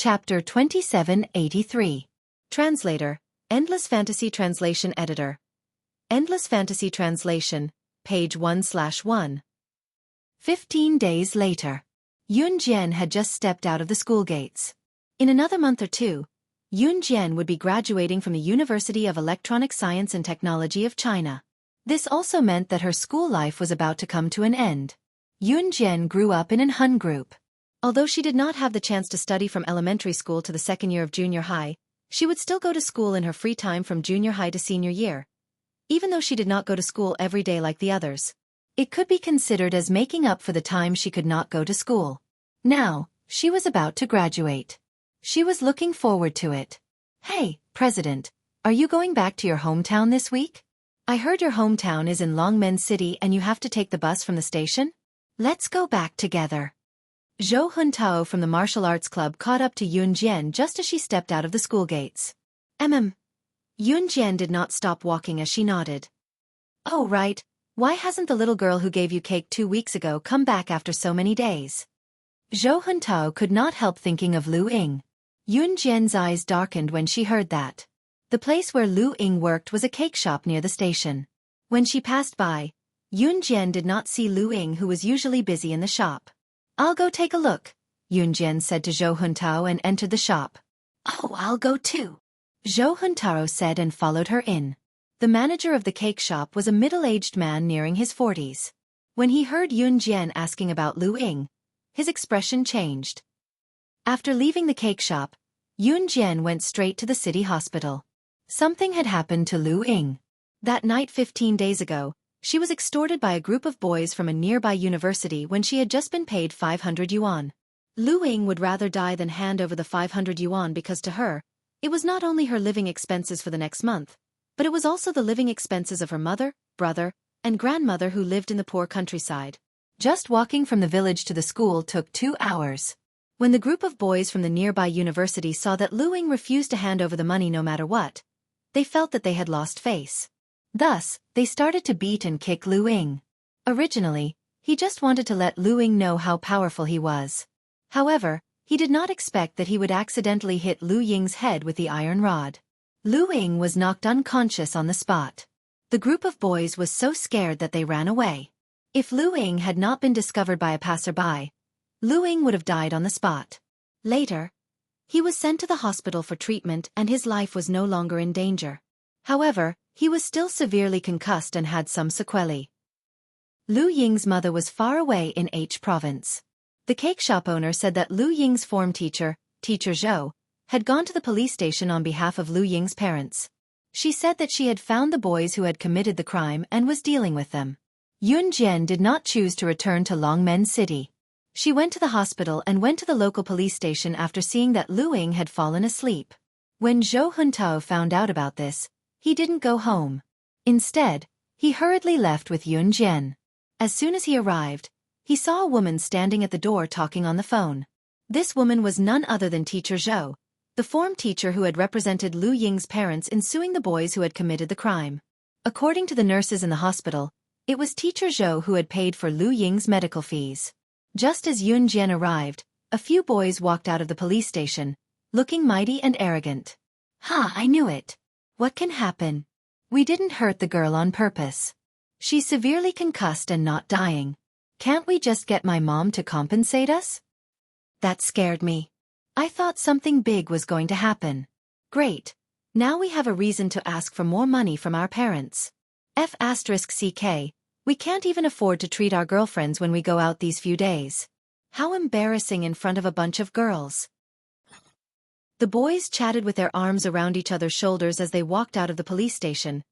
Chapter 2783. Translator, Endless Fantasy Translation Editor. Endless Fantasy Translation, page 1/1. 15 days later. Yun Jian had just stepped out of the school gates. In another month or two, Yun Jian would be graduating from the University of Electronic Science and Technology of China. This also meant that her school life was about to come to an end. Yun Jian grew up in an Han group. Although she did not have the chance to study from elementary school to the second year of junior high, she would still go to school in her free time from junior high to senior year. Even though she did not go to school every day like the others, it could be considered as making up for the time she could not go to school. Now, she was about to graduate. She was looking forward to it. "Hey, President, are you going back to your hometown this week? I heard your hometown is in Longmen City and you have to take the bus from the station? Let's go back together." Zhou Huntao from the martial arts club caught up to Yun Jian just as she stepped out of the school gates. Yun Jian did not stop walking as she nodded. "Oh right, why hasn't the little girl who gave you cake 2 weeks ago come back after so many days?" Zhou Huntao could not help thinking of Lu Ying. Yun Jian's eyes darkened when she heard that. The place where Lu Ying worked was a cake shop near the station. When she passed by, Yun Jian did not see Lu Ying, who was usually busy in the shop. "I'll go take a look," Yun Jian said to Zhou Huntao and entered the shop. "Oh, I'll go too," Zhou Huntao said and followed her in. The manager of the cake shop was a middle-aged man nearing his 40s. When he heard Yun Jian asking about Lu Ying, his expression changed. After leaving the cake shop, Yun Jian went straight to the city hospital. Something had happened to Lu Ying. That night 15 days ago, she was extorted by a group of boys from a nearby university when she had just been paid 500 yuan. Lu Ying would rather die than hand over the 500 yuan because to her, it was not only her living expenses for the next month, but it was also the living expenses of her mother, brother, and grandmother who lived in the poor countryside. Just walking from the village to the school took 2 hours. When the group of boys from the nearby university saw that Lu Ying refused to hand over the money no matter what, they felt that they had lost face. Thus, they started to beat and kick Lu Ying. Originally, he just wanted to let Lu Ying know how powerful he was. However, he did not expect that he would accidentally hit Lu Ying's head with the iron rod. Lu Ying was knocked unconscious on the spot. The group of boys was so scared that they ran away. If Lu Ying had not been discovered by a passerby, Lu Ying would have died on the spot. Later, he was sent to the hospital for treatment and his life was no longer in danger. However, he was still severely concussed and had some sequelae. Lu Ying's mother was far away in H province. The cake shop owner said that Lu Ying's form teacher, Teacher Zhou, had gone to the police station on behalf of Lu Ying's parents. She said that she had found the boys who had committed the crime and was dealing with them. Yun Jian did not choose to return to Longmen City. She went to the hospital and went to the local police station after seeing that Lu Ying had fallen asleep. When Zhou Huntao found out about this, he didn't go home. Instead, he hurriedly left with Yun Jian. As soon as he arrived, he saw a woman standing at the door talking on the phone. This woman was none other than Teacher Zhou, the form teacher who had represented Lu Ying's parents in suing the boys who had committed the crime. According to the nurses in the hospital, it was Teacher Zhou who had paid for Lu Ying's medical fees. Just as Yun Jian arrived, a few boys walked out of the police station, looking mighty and arrogant. "Ha, I knew it. What can happen? We didn't hurt the girl on purpose. She's severely concussed and not dying. Can't we just get my mom to compensate us?" That scared me. I thought something big was going to happen. Great. Now we have a reason to ask for more money from our parents. F***ck, we can't even afford to treat our girlfriends when we go out these few days. How embarrassing in front of a bunch of girls. The boys chatted with their arms around each other's shoulders as they walked out of the police station,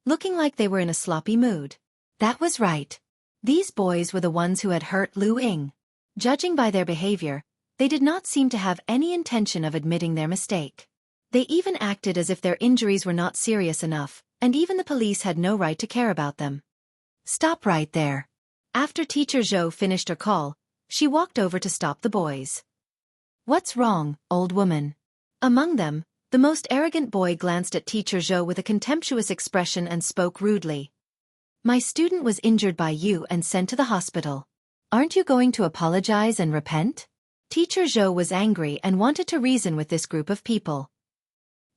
looking like they were in a sloppy mood. That was right. These boys were the ones who had hurt Lu Ying. Judging by their behavior, they did not seem to have any intention of admitting their mistake. They even acted as if their injuries were not serious enough, and even the police had no right to care about them. "Stop right there." After Teacher Zhou finished her call, she walked over to stop the boys. "What's wrong, old woman?" Among them, the most arrogant boy glanced at Teacher Zhou with a contemptuous expression and spoke rudely. "My student was injured by you and sent to the hospital. Aren't you going to apologize and repent?" Teacher Zhou was angry and wanted to reason with this group of people.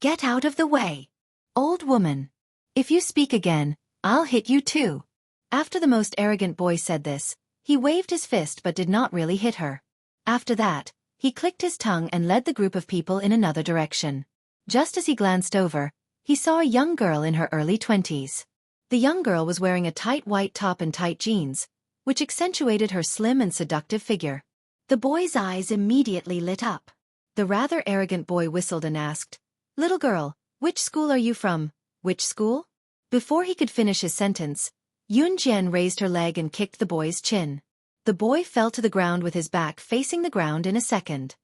"Get out of the way, old woman. If you speak again, I'll hit you too." After the most arrogant boy said this, he waved his fist but did not really hit her. After that, he clicked his tongue and led the group of people in another direction. Just as he glanced over, he saw a young girl in her early 20s. The young girl was wearing a tight white top and tight jeans, which accentuated her slim and seductive figure. The boy's eyes immediately lit up. The rather arrogant boy whistled and asked, "Little girl, which school are you from?" "Which school?" Before he could finish his sentence, Yun Jian raised her leg and kicked the boy's chin. The boy fell to the ground with his back facing the ground in a second.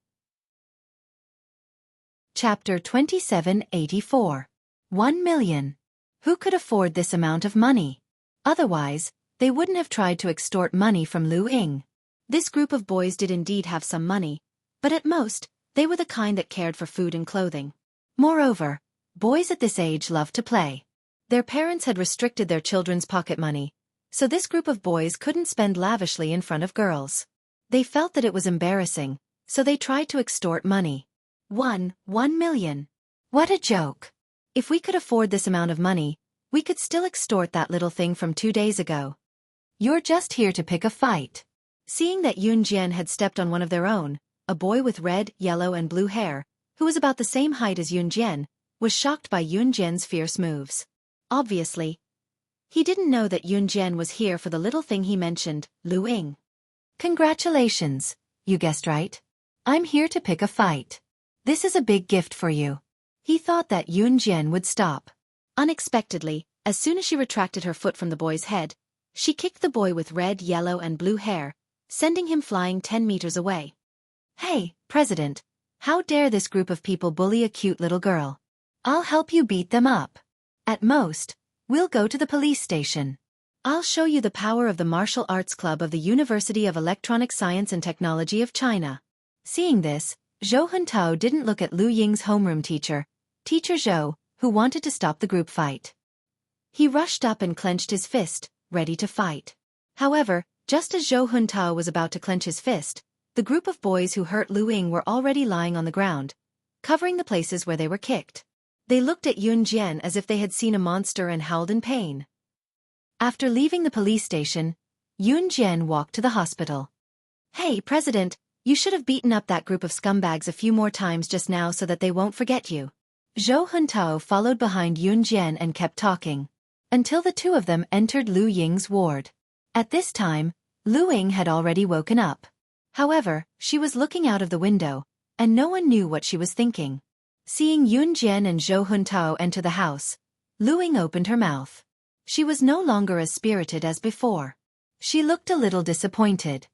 Chapter 2784. 1 million. Who could afford this amount of money? Otherwise, they wouldn't have tried to extort money from Lu Ying. This group of boys did indeed have some money, but at most, they were the kind that cared for food and clothing. Moreover, boys at this age loved to play. Their parents had restricted their children's pocket money, so this group of boys couldn't spend lavishly in front of girls. They felt that it was embarrassing, so they tried to extort money. 1 million. What a joke. If we could afford this amount of money, we could still extort that little thing from 2 days ago. You're just here to pick a fight. Seeing that Yun Jian had stepped on one of their own, a boy with red, yellow and blue hair, who was about the same height as Yun Jian, was shocked by Yun Jian's fierce moves. Obviously, he didn't know that Yun Jian was here for the little thing he mentioned, Lu Ying. "Congratulations, you guessed right. I'm here to pick a fight. This is a big gift for you." He thought that Yun Jian would stop. Unexpectedly, as soon as she retracted her foot from the boy's head, she kicked the boy with red, yellow and blue hair, sending him flying 10 meters away. "Hey, President, how dare this group of people bully a cute little girl? I'll help you beat them up. At most, we'll go to the police station. I'll show you the power of the Martial Arts Club of the University of Electronic Science and Technology of China." Seeing this, Zhou Huntao didn't look at Lu Ying's homeroom teacher, Teacher Zhou, who wanted to stop the group fight. He rushed up and clenched his fist, ready to fight. However, just as Zhou Huntao was about to clench his fist, the group of boys who hurt Lu Ying were already lying on the ground, covering the places where they were kicked. They looked at Yun Jian as if they had seen a monster and howled in pain. After leaving the police station, Yun Jian walked to the hospital. "Hey, President, you should have beaten up that group of scumbags a few more times just now so that they won't forget you." Zhou Huntao followed behind Yun Jian and kept talking, until the two of them entered Lu Ying's ward. At this time, Lu Ying had already woken up. However, she was looking out of the window, and no one knew what she was thinking. Seeing Yun Jian and Zhou Huntao enter the house, Lu Ying opened her mouth. She was no longer as spirited as before. She looked a little disappointed.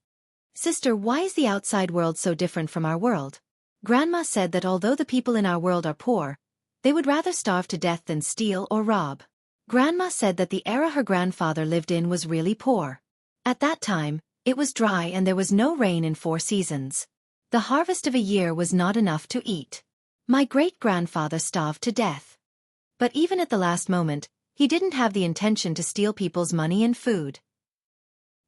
"Sister, why is the outside world so different from our world? Grandma said that although the people in our world are poor, they would rather starve to death than steal or rob. Grandma said that the era her grandfather lived in was really poor. At that time, it was dry and there was no rain in 4 seasons. The harvest of a year was not enough to eat. My great-grandfather starved to death. But even at the last moment, he didn't have the intention to steal people's money and food.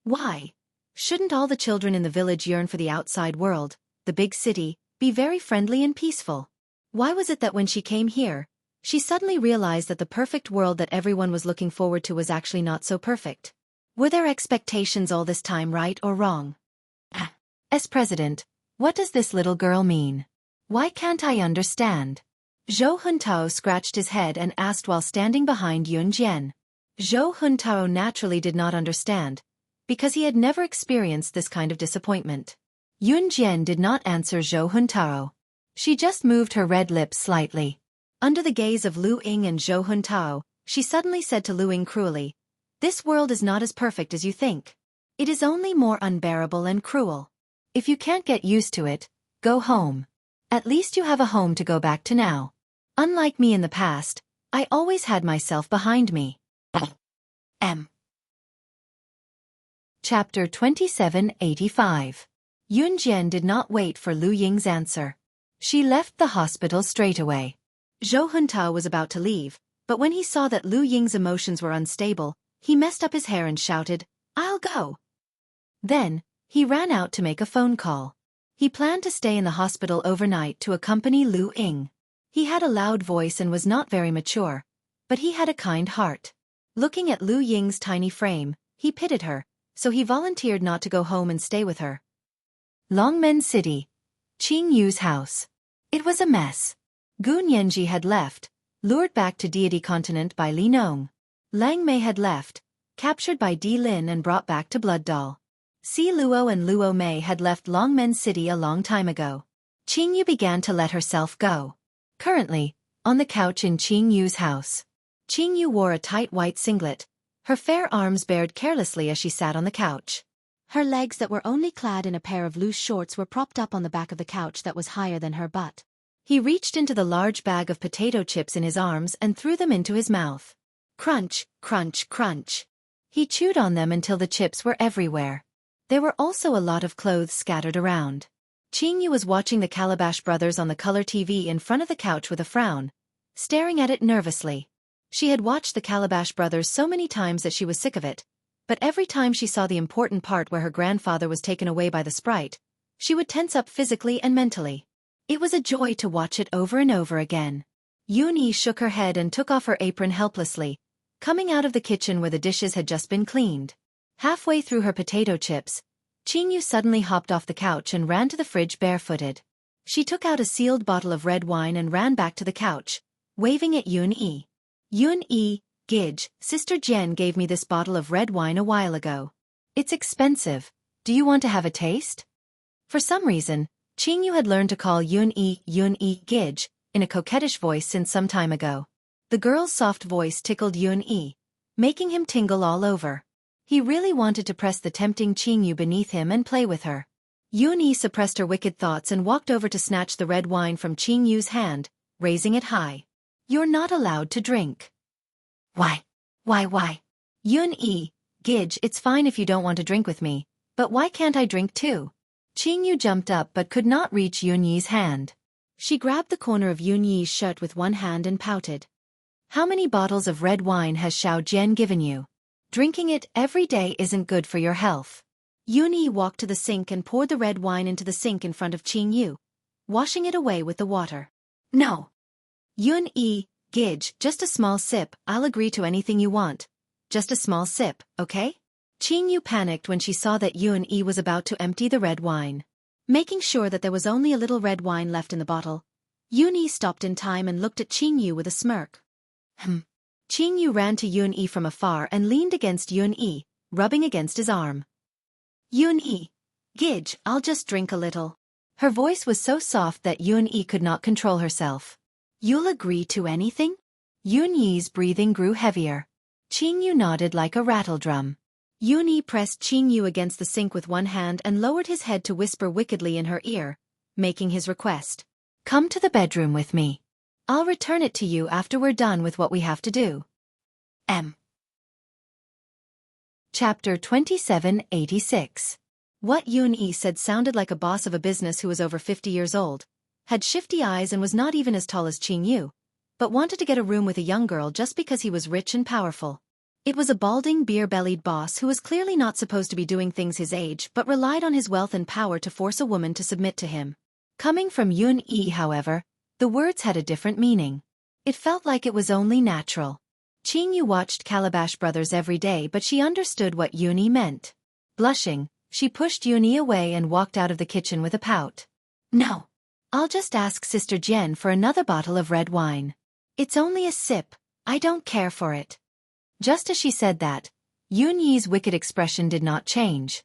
Why? Shouldn't all the children in the village yearn for the outside world, the big city, be very friendly and peaceful? Why was it that when she came here, she suddenly realized that the perfect world that everyone was looking forward to was actually not so perfect? Were their expectations all this time right or wrong? As president, what does this little girl mean? Why can't I understand?" Zhou Huntao scratched his head and asked while standing behind Yun Jian. Zhou Huntao naturally did not understand, because he had never experienced this kind of disappointment. Yun Jian did not answer Zhou Huntao. She just moved her red lips slightly. Under the gaze of Lu Ying and Zhou Huntao, she suddenly said to Lu Ying cruelly, "This world is not as perfect as you think. It is only more unbearable and cruel. If you can't get used to it, go home. At least you have a home to go back to now. Unlike me in the past, I always had myself behind me." Chapter 2785. Yun Jian did not wait for Lu Ying's answer. She left the hospital straight away. Zhou Huntao was about to leave, but when he saw that Lu Ying's emotions were unstable, he messed up his hair and shouted, "I'll go." Then, he ran out to make a phone call. He planned to stay in the hospital overnight to accompany Lu Ying. He had a loud voice and was not very mature, but he had a kind heart. Looking at Lu Ying's tiny frame, he pitied her, so he volunteered not to go home and stay with her. Longmen City. Qing Yu's house. It was a mess. Gu Nianji had left, lured back to Deity Continent by Li Nong. Lang Mei had left, captured by Di Lin and brought back to Blood Doll. Si Luo and Luo Mei had left Longmen City a long time ago. Qing Yu began to let herself go. Currently, on the couch in Qing Yu's house. Qing Yu wore a tight white singlet, her fair arms bared carelessly as she sat on the couch. Her legs that were only clad in a pair of loose shorts were propped up on the back of the couch that was higher than her butt. He reached into the large bag of potato chips in his arms and threw them into his mouth. Crunch, crunch, crunch. He chewed on them until the chips were everywhere. There were also a lot of clothes scattered around. Qing Yu was watching the Calabash Brothers on the color TV in front of the couch with a frown, staring at it nervously. She had watched the Calabash Brothers so many times that she was sick of it, but every time she saw the important part where her grandfather was taken away by the sprite, she would tense up physically and mentally. It was a joy to watch it over and over again. Yun-Yi shook her head and took off her apron helplessly, coming out of the kitchen where the dishes had just been cleaned. Halfway through her potato chips, Qing Yu suddenly hopped off the couch and ran to the fridge barefooted. She took out a sealed bottle of red wine and ran back to the couch, waving at Yun-Yi. Yun-Yi, Gidge, Sister Jen gave me this bottle of red wine a while ago. It's expensive. Do you want to have a taste? For some reason, Qing Yu had learned to call Yun-Yi Gidge, in a coquettish voice since some time ago. The girl's soft voice tickled Yun-Yi, making him tingle all over. He really wanted to press the tempting Qing Yu beneath him and play with her. Yun-Yi suppressed her wicked thoughts and walked over to snatch the red wine from Qing Yu's hand, raising it high. You're not allowed to drink. Why? Yun-Yi, Gidge, it's fine if you don't want to drink with me, but why can't I drink too? Qing Yu jumped up but could not reach Yun-Yi's hand. She grabbed the corner of Yun-Yi's shirt with one hand and pouted. How many bottles of red wine has Xiao Jian given you? Drinking it every day isn't good for your health. Yun-Yi walked to the sink and poured the red wine into the sink in front of Qing Yu, washing it away with the water. No. Yun-Yi, Gidge, just a small sip. I'll agree to anything you want. Just a small sip, okay? Qing Yu panicked when she saw that Yun-Yi was about to empty the red wine. Making sure that there was only a little red wine left in the bottle, Yun-Yi stopped in time and looked at Qing Yu with a smirk. Qing Yu ran to Yun-Yi from afar and leaned against Yun-Yi, rubbing against his arm. Yun-Yi, Gidge, I'll just drink a little. Her voice was so soft that Yun-Yi could not control herself. You'll agree to anything? Yun-Yi's breathing grew heavier. Qing Yu nodded like a rattledrum. Yun-Yi pressed Qing Yu against the sink with one hand and lowered his head to whisper wickedly in her ear, making his request. Come to the bedroom with me. I'll return it to you after we're done with what we have to do. Chapter 2786. What Yun-Yi said sounded like a boss of a business who was over 50 years old, had shifty eyes and was not even as tall as Qing Yu, but wanted to get a room with a young girl just because he was rich and powerful. It was a balding, beer-bellied boss who was clearly not supposed to be doing things his age but relied on his wealth and power to force a woman to submit to him. Coming from Yun-Yi, however, the words had a different meaning. It felt like it was only natural. Qing Yu watched Calabash Brothers every day but she understood what Yun-Yi meant. Blushing, she pushed Yun-Yi away and walked out of the kitchen with a pout. No. I'll just ask Sister Jen for another bottle of red wine. It's only a sip, I don't care for it. Just as she said that, Yun-Yi's wicked expression did not change.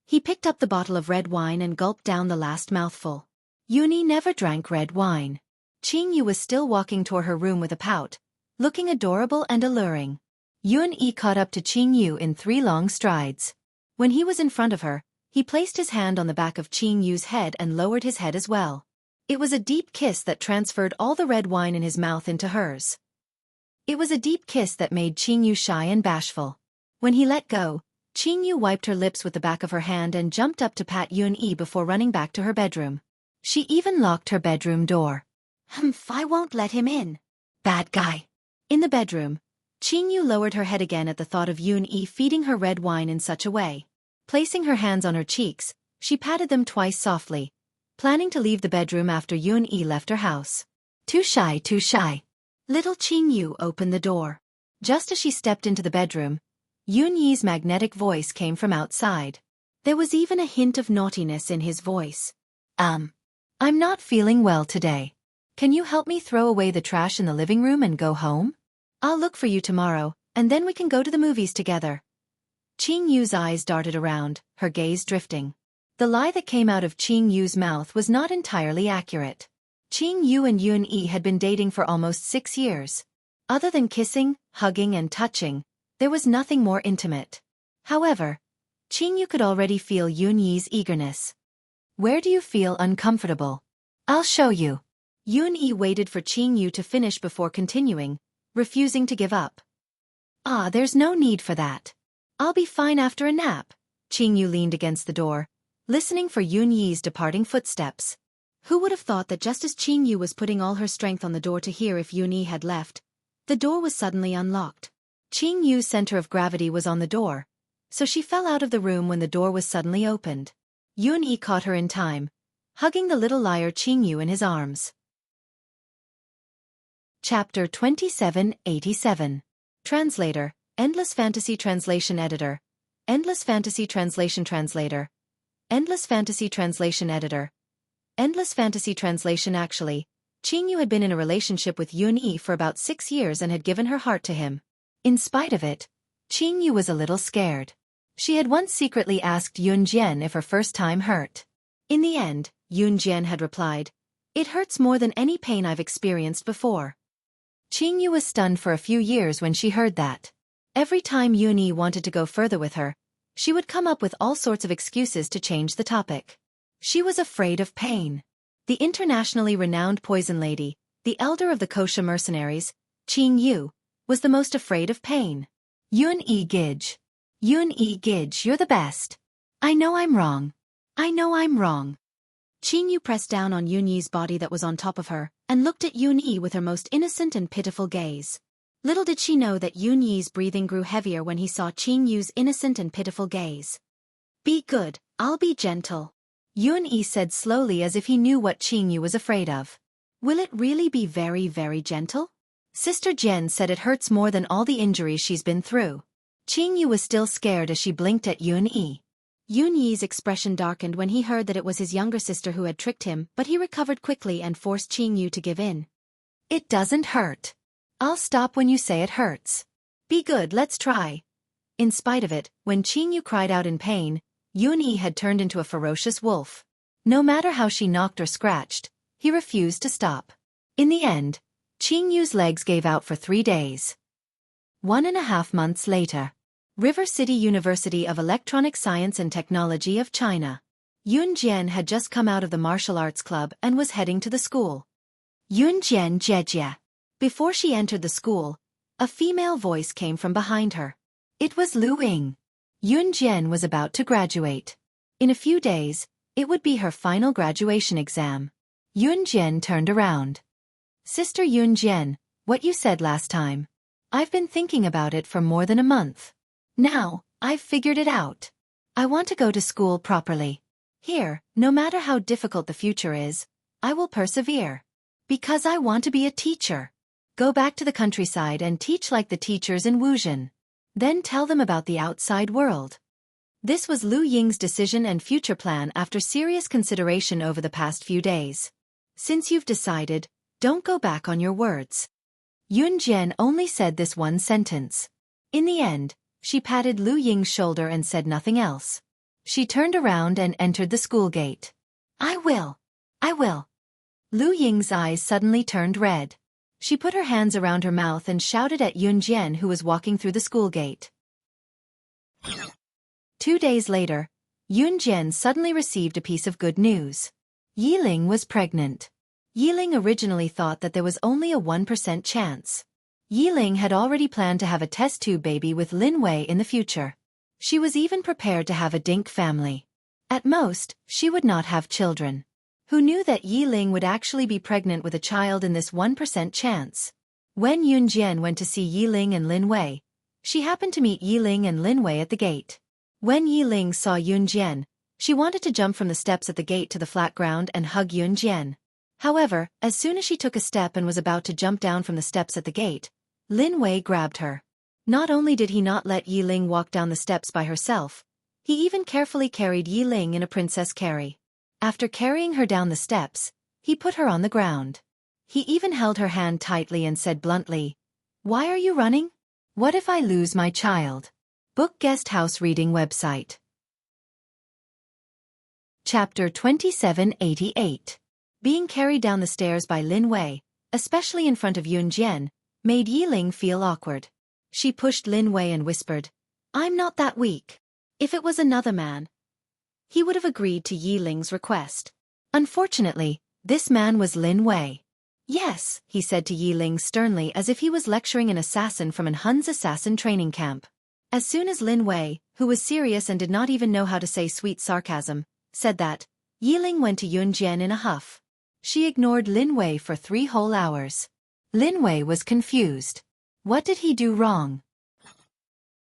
He picked up the bottle of red wine and gulped down the last mouthful. Yun-Yi never drank red wine. Qing Yu was still walking toward her room with a pout, looking adorable and alluring. Yun-Yi caught up to Qing Yu in 3 long strides. When he was in front of her, he placed his hand on the back of Qing Yu's head and lowered his head as well. It was a deep kiss that transferred all the red wine in his mouth into hers. It was a deep kiss that made Qing Yu shy and bashful. When he let go, Qing Yu wiped her lips with the back of her hand and jumped up to pat Yun-Yi before running back to her bedroom. She even locked her bedroom door. I won't let him in. Bad guy. In the bedroom, Qing Yu lowered her head again at the thought of Yun-Yi feeding her red wine in such a way. Placing her hands on her cheeks, She patted them twice softly, planning to leave the bedroom after Yun-yi left her house. Too shy, too shy. Little Qingyu opened the door. Just as she stepped into the bedroom, Yun-yi's magnetic voice came from outside. There was even a hint of naughtiness in his voice. I'm not feeling well today. Can you help me throw away the trash in the living room and go home? I'll look for you tomorrow, and then we can go to the movies together. Qingyu's eyes darted around, her gaze drifting. The lie that came out of Qingyu's mouth was not entirely accurate. Qingyu and Yun-yi had been dating for almost 6 years. Other than kissing, hugging and touching, there was nothing more intimate. However, Qingyu could already feel Yun-yi's eagerness. Where do you feel uncomfortable? I'll show you. Yun-yi waited for Qingyu to finish before continuing, refusing to give up. There's no need for that. I'll be fine after a nap. Qingyu leaned against the door, listening for Yun-yi's departing footsteps. Who would have thought that just as Qingyu was putting all her strength on the door to hear if Yun-yi had left, the door was suddenly unlocked. Qingyu's center of gravity was on the door, so she fell out of the room when the door was suddenly opened. Yun-yi caught her in time, hugging the little liar Qingyu in his arms. Chapter 2787. Translator, Endless Fantasy Translation Editor. Endless Fantasy Translation Translator. Endless Fantasy Translation Editor. Endless Fantasy Translation. Actually, Qingyu had been in a relationship with Yun-yi for about 6 years and had given her heart to him. In spite of it, Qingyu was a little scared. She had once secretly asked Yun-jian if her first time hurt. In the end, Yun-jian had replied, "It hurts more than any pain I've experienced before." Qingyu was stunned for a few years when she heard that. Every time Yun-yi wanted to go further with her, she would come up with all sorts of excuses to change the topic. She was afraid of pain. The internationally renowned poison lady, the elder of the Kosha mercenaries, Qingyu, was the most afraid of pain. Yun-yi Gij. Yun-yi Gij, you're the best. I know I'm wrong. I know I'm wrong. Qingyu pressed down on Yun-yi's body that was on top of her, and looked at Yun-yi with her most innocent and pitiful gaze. Little did she know that Yun-yi's breathing grew heavier when he saw Qingyu's innocent and pitiful gaze. Be good, I'll be gentle. Yun-yi said slowly as if he knew what Qingyu was afraid of. Will it really be very, very gentle? Sister Jen said it hurts more than all the injuries she's been through. Qingyu was still scared as she blinked at Yun-yi. Yun-yi's expression darkened when he heard that it was his younger sister who had tricked him, but he recovered quickly and forced Qingyu to give in. It doesn't hurt. I'll stop when you say it hurts. Be good, let's try. In spite of it, when Qingyu cried out in pain, Yun-yi had turned into a ferocious wolf. No matter how she knocked or scratched, he refused to stop. In the end, Qingyu's legs gave out for 3 days. 1.5 months later. River City University of Electronic Science and Technology of China. Yun-jian had just come out of the martial arts club and was heading to the school. Yun-jian Jejia. Before she entered the school, a female voice came from behind her. It was Lu Ying. Yun-jian was about to graduate. In a few days, it would be her final graduation exam. Yun-jian turned around. Sister Yun-jian, what you said last time. I've been thinking about it for more than a month. Now, I've figured it out. I want to go to school properly. Here, no matter how difficult the future is, I will persevere. Because I want to be a teacher. Go back to the countryside and teach like the teachers in Wuxia. Then tell them about the outside world. This was Lu Ying's decision and future plan after serious consideration over the past few days. Since you've decided, don't go back on your words. Yun-jian only said this one sentence. In the end, she patted Lu Ying's shoulder and said nothing else. She turned around and entered the school gate. I will. I will. Lu Ying's eyes suddenly turned red. She put her hands around her mouth and shouted at Yun-jian who was walking through the school gate. 2 days later, Yun-jian suddenly received a piece of good news. Yiling was pregnant. Yiling originally thought that there was only a 1% chance. Yiling had already planned to have a test tube baby with Lin Wei in the future. She was even prepared to have a dink family. At most, she would not have children. Who knew that Yiling would actually be pregnant with a child in this 1% chance? When Yun-jian went to see Yiling and Lin Wei, she happened to meet Yiling and Lin Wei at the gate. When Yiling saw Yun-jian, She wanted to jump from the steps at the gate to the flat ground and hug Yun Jian. However, as soon as she took a step and was about to jump down from the steps at the gate, Lin Wei grabbed her. Not only did he not let Yi Ling walk down the steps by herself, he even carefully carried Yi Ling in a princess carry. After carrying her down the steps, he put her on the ground. He even held her hand tightly and said bluntly, "Why are you running? What if I lose my child?" Book Guest House Reading Website. Chapter 2788. Being carried down the stairs by Lin Wei, especially in front of Yun Jian, made Yi Ling feel awkward. She pushed Lin Wei and whispered, "I'm not that weak." If it was another man, he would have agreed to Yi Ling's request. Unfortunately, this man was Lin Wei. "Yes," he said to Yi Ling sternly as if he was lecturing an assassin from an Hun's assassin training camp. As soon as Lin Wei, who was serious and did not even know how to say sweet sarcasm, said that, Yi Ling went to Yun Jian in a huff. She ignored Lin Wei for 3 whole hours. Lin Wei was confused. What did he do wrong?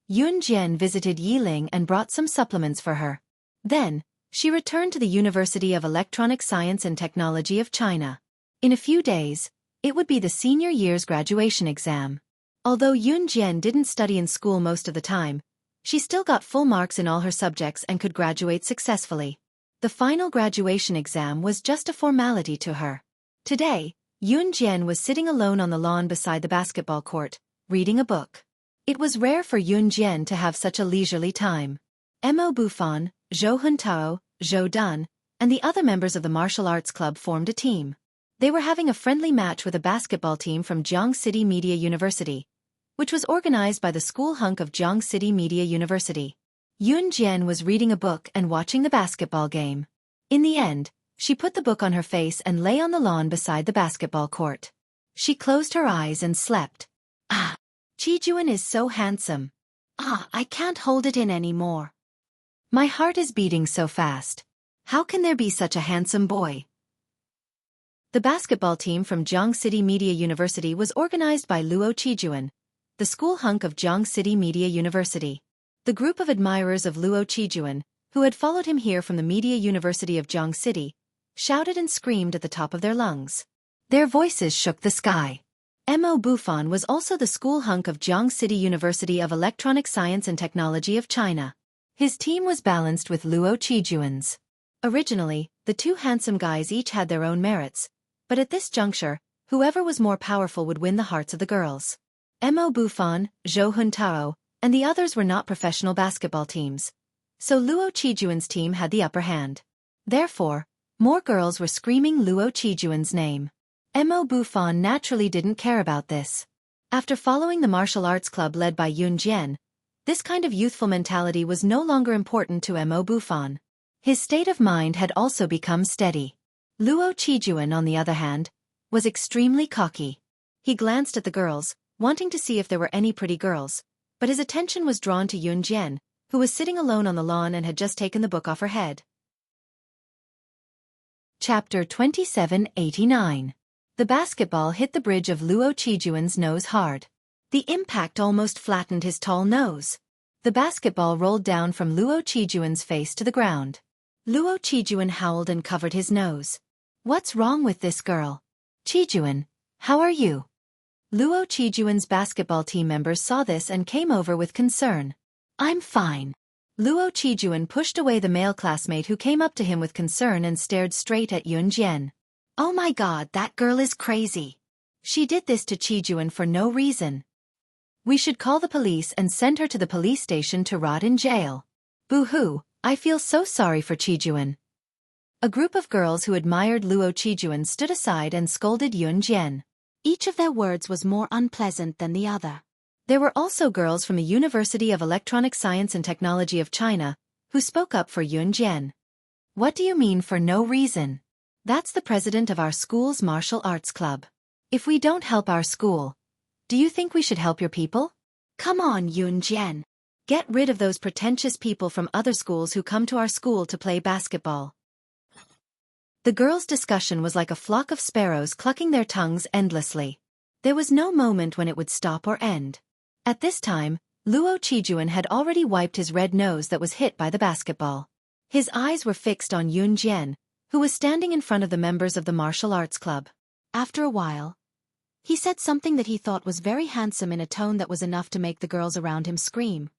Yun Jian visited Yi Ling and brought some supplements for her. Then, she returned to the University of Electronic Science and Technology of China. In a few days, it would be the senior year's graduation exam. Although Yun Jian didn't study in school most of the time, she still got full marks in all her subjects and could graduate successfully. The final graduation exam was just a formality to her. Today, Yun Jian was sitting alone on the lawn beside the basketball court, reading a book. It was rare for Yun Jian to have such a leisurely time. Mo Bufan, Zhou Huntao, Zhou Dun, and the other members of the martial arts club formed a team. They were having a friendly match with a basketball team from Jiang City Media University, which was organized by the school hunk of Jiang City Media University. Yun Jian was reading a book and watching the basketball game. In the end, she put the book on her face and lay on the lawn beside the basketball court. She closed her eyes and slept. "Ah, Qijuan is so handsome. Ah, I can't hold it in anymore. My heart is beating so fast. How can there be such a handsome boy?" The basketball team from Jiang City Media University was organized by Luo Qijuan, the school hunk of Jiang City Media University. The group of admirers of Luo Qijuan, who had followed him here from the Media University of Jiang City, shouted and screamed at the top of their lungs. Their voices shook the sky. Mo Bufan was also the school hunk of Jiang City University of Electronic Science and Technology of China. His team was balanced with Luo Qijuan's. Originally, the 2 handsome guys each had their own merits, but at this juncture, whoever was more powerful would win the hearts of the girls. Mo Bufan, Zhou Huntao, and the others were not professional basketball teams, so Luo Qijuan's team had the upper hand. Therefore, more girls were screaming Luo Qijuan's name. Mo Bufan naturally didn't care about this. After following the martial arts club led by Yun Jian, this kind of youthful mentality was no longer important to Mo Bufan. His state of mind had also become steady. Luo Qijuan, on the other hand, was extremely cocky. He glanced at the girls, wanting to see if there were any pretty girls, but his attention was drawn to Yun Jian, who was sitting alone on the lawn and had just taken the book off her head. Chapter 2789. The basketball hit the bridge of Luo Qijuan's nose hard. The impact almost flattened his tall nose. The basketball rolled down from Luo Qijuan's face to the ground. Luo Qijuan howled and covered his nose. "What's wrong with this girl? Qijuan, how are you?" Luo Qijuan's basketball team members saw this and came over with concern. "I'm fine." Luo Qijuan pushed away the male classmate who came up to him with concern and stared straight at Yun Jian. "Oh my god, that girl is crazy. She did this to Qijuan for no reason. We should call the police and send her to the police station to rot in jail. Boo-hoo, I feel so sorry for Qijuan." A group of girls who admired Luo Qijuan stood aside and scolded Yun Jian. Each of their words was more unpleasant than the other. There were also girls from the University of Electronic Science and Technology of China, who spoke up for Yun Jian. "What do you mean for no reason? That's the president of our school's martial arts club. If we don't help our school, do you think we should help your people? Come on, Yun Jian. Get rid of those pretentious people from other schools who come to our school to play basketball." The girls' discussion was like a flock of sparrows clucking their tongues endlessly. There was no moment when it would stop or end. At this time, Luo Qijuan had already wiped his red nose that was hit by the basketball. His eyes were fixed on Yun Jian, who was standing in front of the members of the martial arts club. After a while, he said something that he thought was very handsome in a tone that was enough to make the girls around him scream.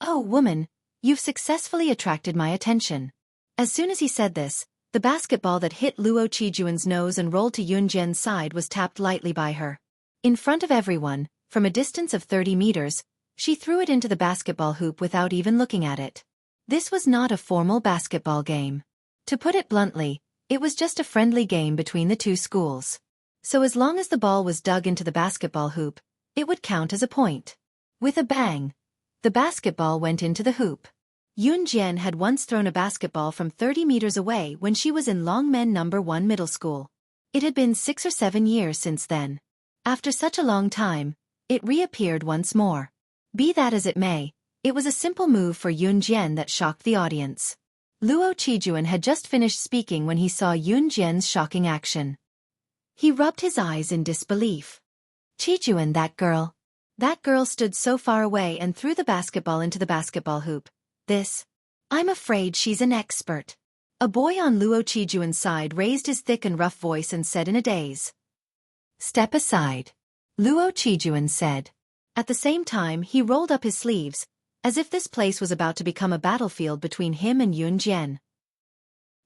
"Oh, woman, you've successfully attracted my attention." As soon as he said this, the basketball that hit Luo Qijuan's nose and rolled to Yun Jian's side was tapped lightly by her. In front of everyone, from a distance of 30 meters, she threw it into the basketball hoop without even looking at it. This was not a formal basketball game. To put it bluntly, it was just a friendly game between the two schools. So as long as the ball was dug into the basketball hoop, it would count as a point. With a bang, the basketball went into the hoop. Yun Jian had once thrown a basketball from 30 meters away when she was in Longmen No. 1 middle school. It had been 6 or 7 years since then. After such a long time, it reappeared once more. Be that as it may, it was a simple move for Yun Jian that shocked the audience. Luo Qijuan had just finished speaking when he saw Yun Jian's shocking action. He rubbed his eyes in disbelief. "Qijuan, that girl." That girl stood so far away and threw the basketball into the basketball hoop. I'm afraid she's an expert." A boy on Luo Qijuan's side raised his thick and rough voice and said in a daze. "Step aside," Luo Qijuan said. At the same time, he rolled up his sleeves, as if this place was about to become a battlefield between him and Yun Jian.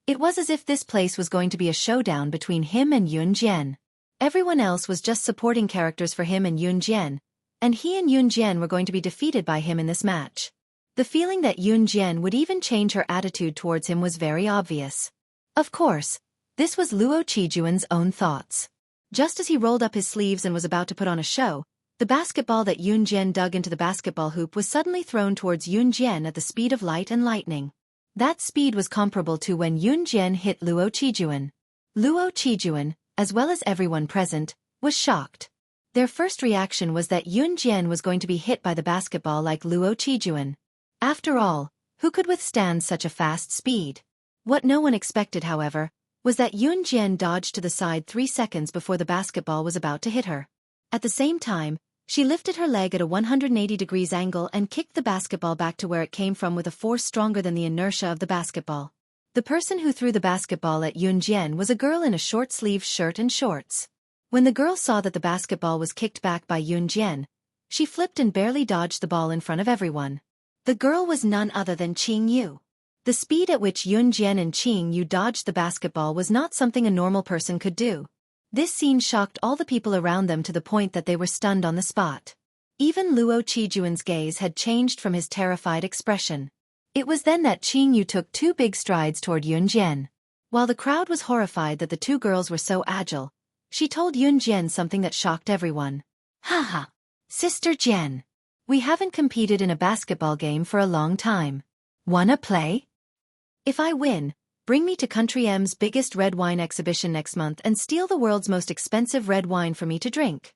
It was as if this place was going to be a showdown between him and Yun Jian. Everyone else was just supporting characters for him and Yun Jian, and he and Yun Jian were going to be defeated by him in this match. The feeling that Yun Jian would even change her attitude towards him was very obvious. Of course, this was Luo Qijuan's own thoughts. Just as he rolled up his sleeves and was about to put on a show, the basketball that Yun Jian dug into the basketball hoop was suddenly thrown towards Yun Jian at the speed of light and lightning. That speed was comparable to when Yun Jian hit Luo Qijuan. Luo Qijuan, as well as everyone present, was shocked. Their first reaction was that Yun Jian was going to be hit by the basketball like Luo Qijuan. After all, who could withstand such a fast speed? What no one expected, however, was that Yun Jian dodged to the side 3 seconds before the basketball was about to hit her. At the same time, she lifted her leg at a 180 degrees angle and kicked the basketball back to where it came from with a force stronger than the inertia of the basketball. The person who threw the basketball at Yun Jian was a girl in a short-sleeved shirt and shorts. When the girl saw that the basketball was kicked back by Yun Jian, she flipped and barely dodged the ball in front of everyone. The girl was none other than Qing Yu. The speed at which Yun Jian and Qing Yu dodged the basketball was not something a normal person could do. This scene shocked all the people around them to the point that they were stunned on the spot. Even Luo Qijuan's gaze had changed from his terrified expression. It was then that Qing Yu took 2 big strides toward Yun Jian. While the crowd was horrified that the 2 girls were so agile, she told Yun Jian something that shocked everyone. "Haha, Sister Jian. We haven't competed in a basketball game for a long time. Wanna play? If I win, bring me to Country M's biggest red wine exhibition next month and steal the world's most expensive red wine for me to drink."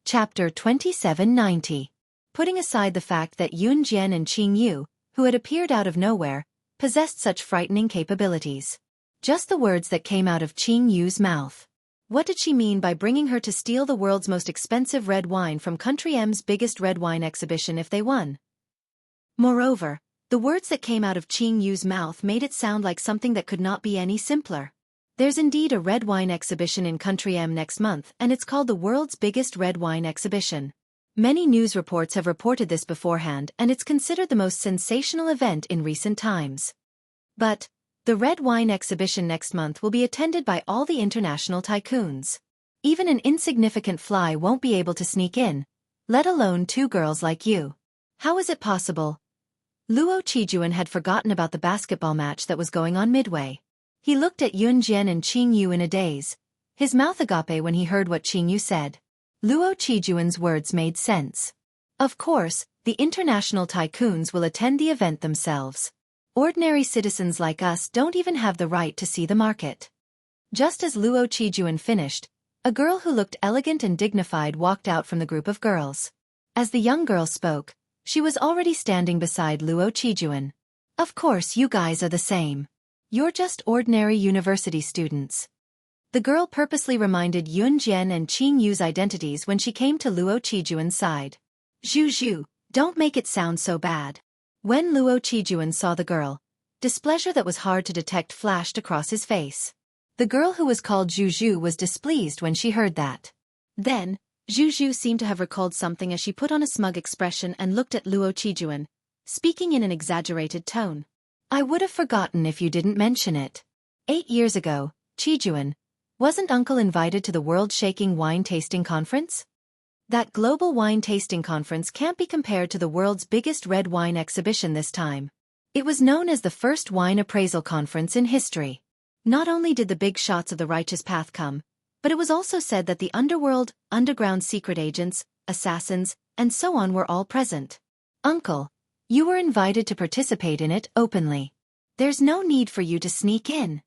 Chapter 2790. Putting aside the fact that Yun Jian and Qing Yu, who had appeared out of nowhere, possessed such frightening capabilities. Just the words that came out of Qing Yu's mouth. What did she mean by bringing her to steal the world's most expensive red wine from Country M's biggest red wine exhibition if they won? Moreover, the words that came out of Qing Yu's mouth made it sound like something that could not be any simpler. There's indeed a red wine exhibition in Country M next month, and it's called the world's biggest red wine exhibition. Many news reports have reported this beforehand, and it's considered the most sensational event in recent times. But the red wine exhibition next month will be attended by all the international tycoons. Even an insignificant fly won't be able to sneak in, let alone 2 girls like you. How is it possible? Luo Qijuan had forgotten about the basketball match that was going on midway. He looked at Yun Jian and Qing Yu in a daze, his mouth agape when he heard what Qing Yu said. Luo Qijuan's words made sense. Of course, the international tycoons will attend the event themselves. Ordinary citizens like us don't even have the right to see the market. Just as Luo Qijuan finished, a girl who looked elegant and dignified walked out from the group of girls. As the young girl spoke, she was already standing beside Luo Qijuan. "Of course you guys are the same. You're just ordinary university students." The girl purposely reminded Yun Jian and Qing Yu's identities when she came to Luo Qijuan's side. "Zhu, don't make it sound so bad. When Luo Qijuan saw the girl, displeasure that was hard to detect flashed across his face. The girl who was called Zhu was displeased when she heard that. Then, Zhu seemed to have recalled something as she put on a smug expression and looked at Luo Qijuan, speaking in an exaggerated tone. I would have forgotten if you didn't mention it. 8 years ago, Qijuan, wasn't Uncle invited to the world-shaking wine tasting conference? That global wine tasting conference can't be compared to the world's biggest red wine exhibition this time. It was known as the first wine appraisal conference in history. Not only did the big shots of the righteous path come, but it was also said that the underworld, underground secret agents, assassins, and so on were all present. Uncle, you were invited to participate in it openly. There's no need for you to sneak in.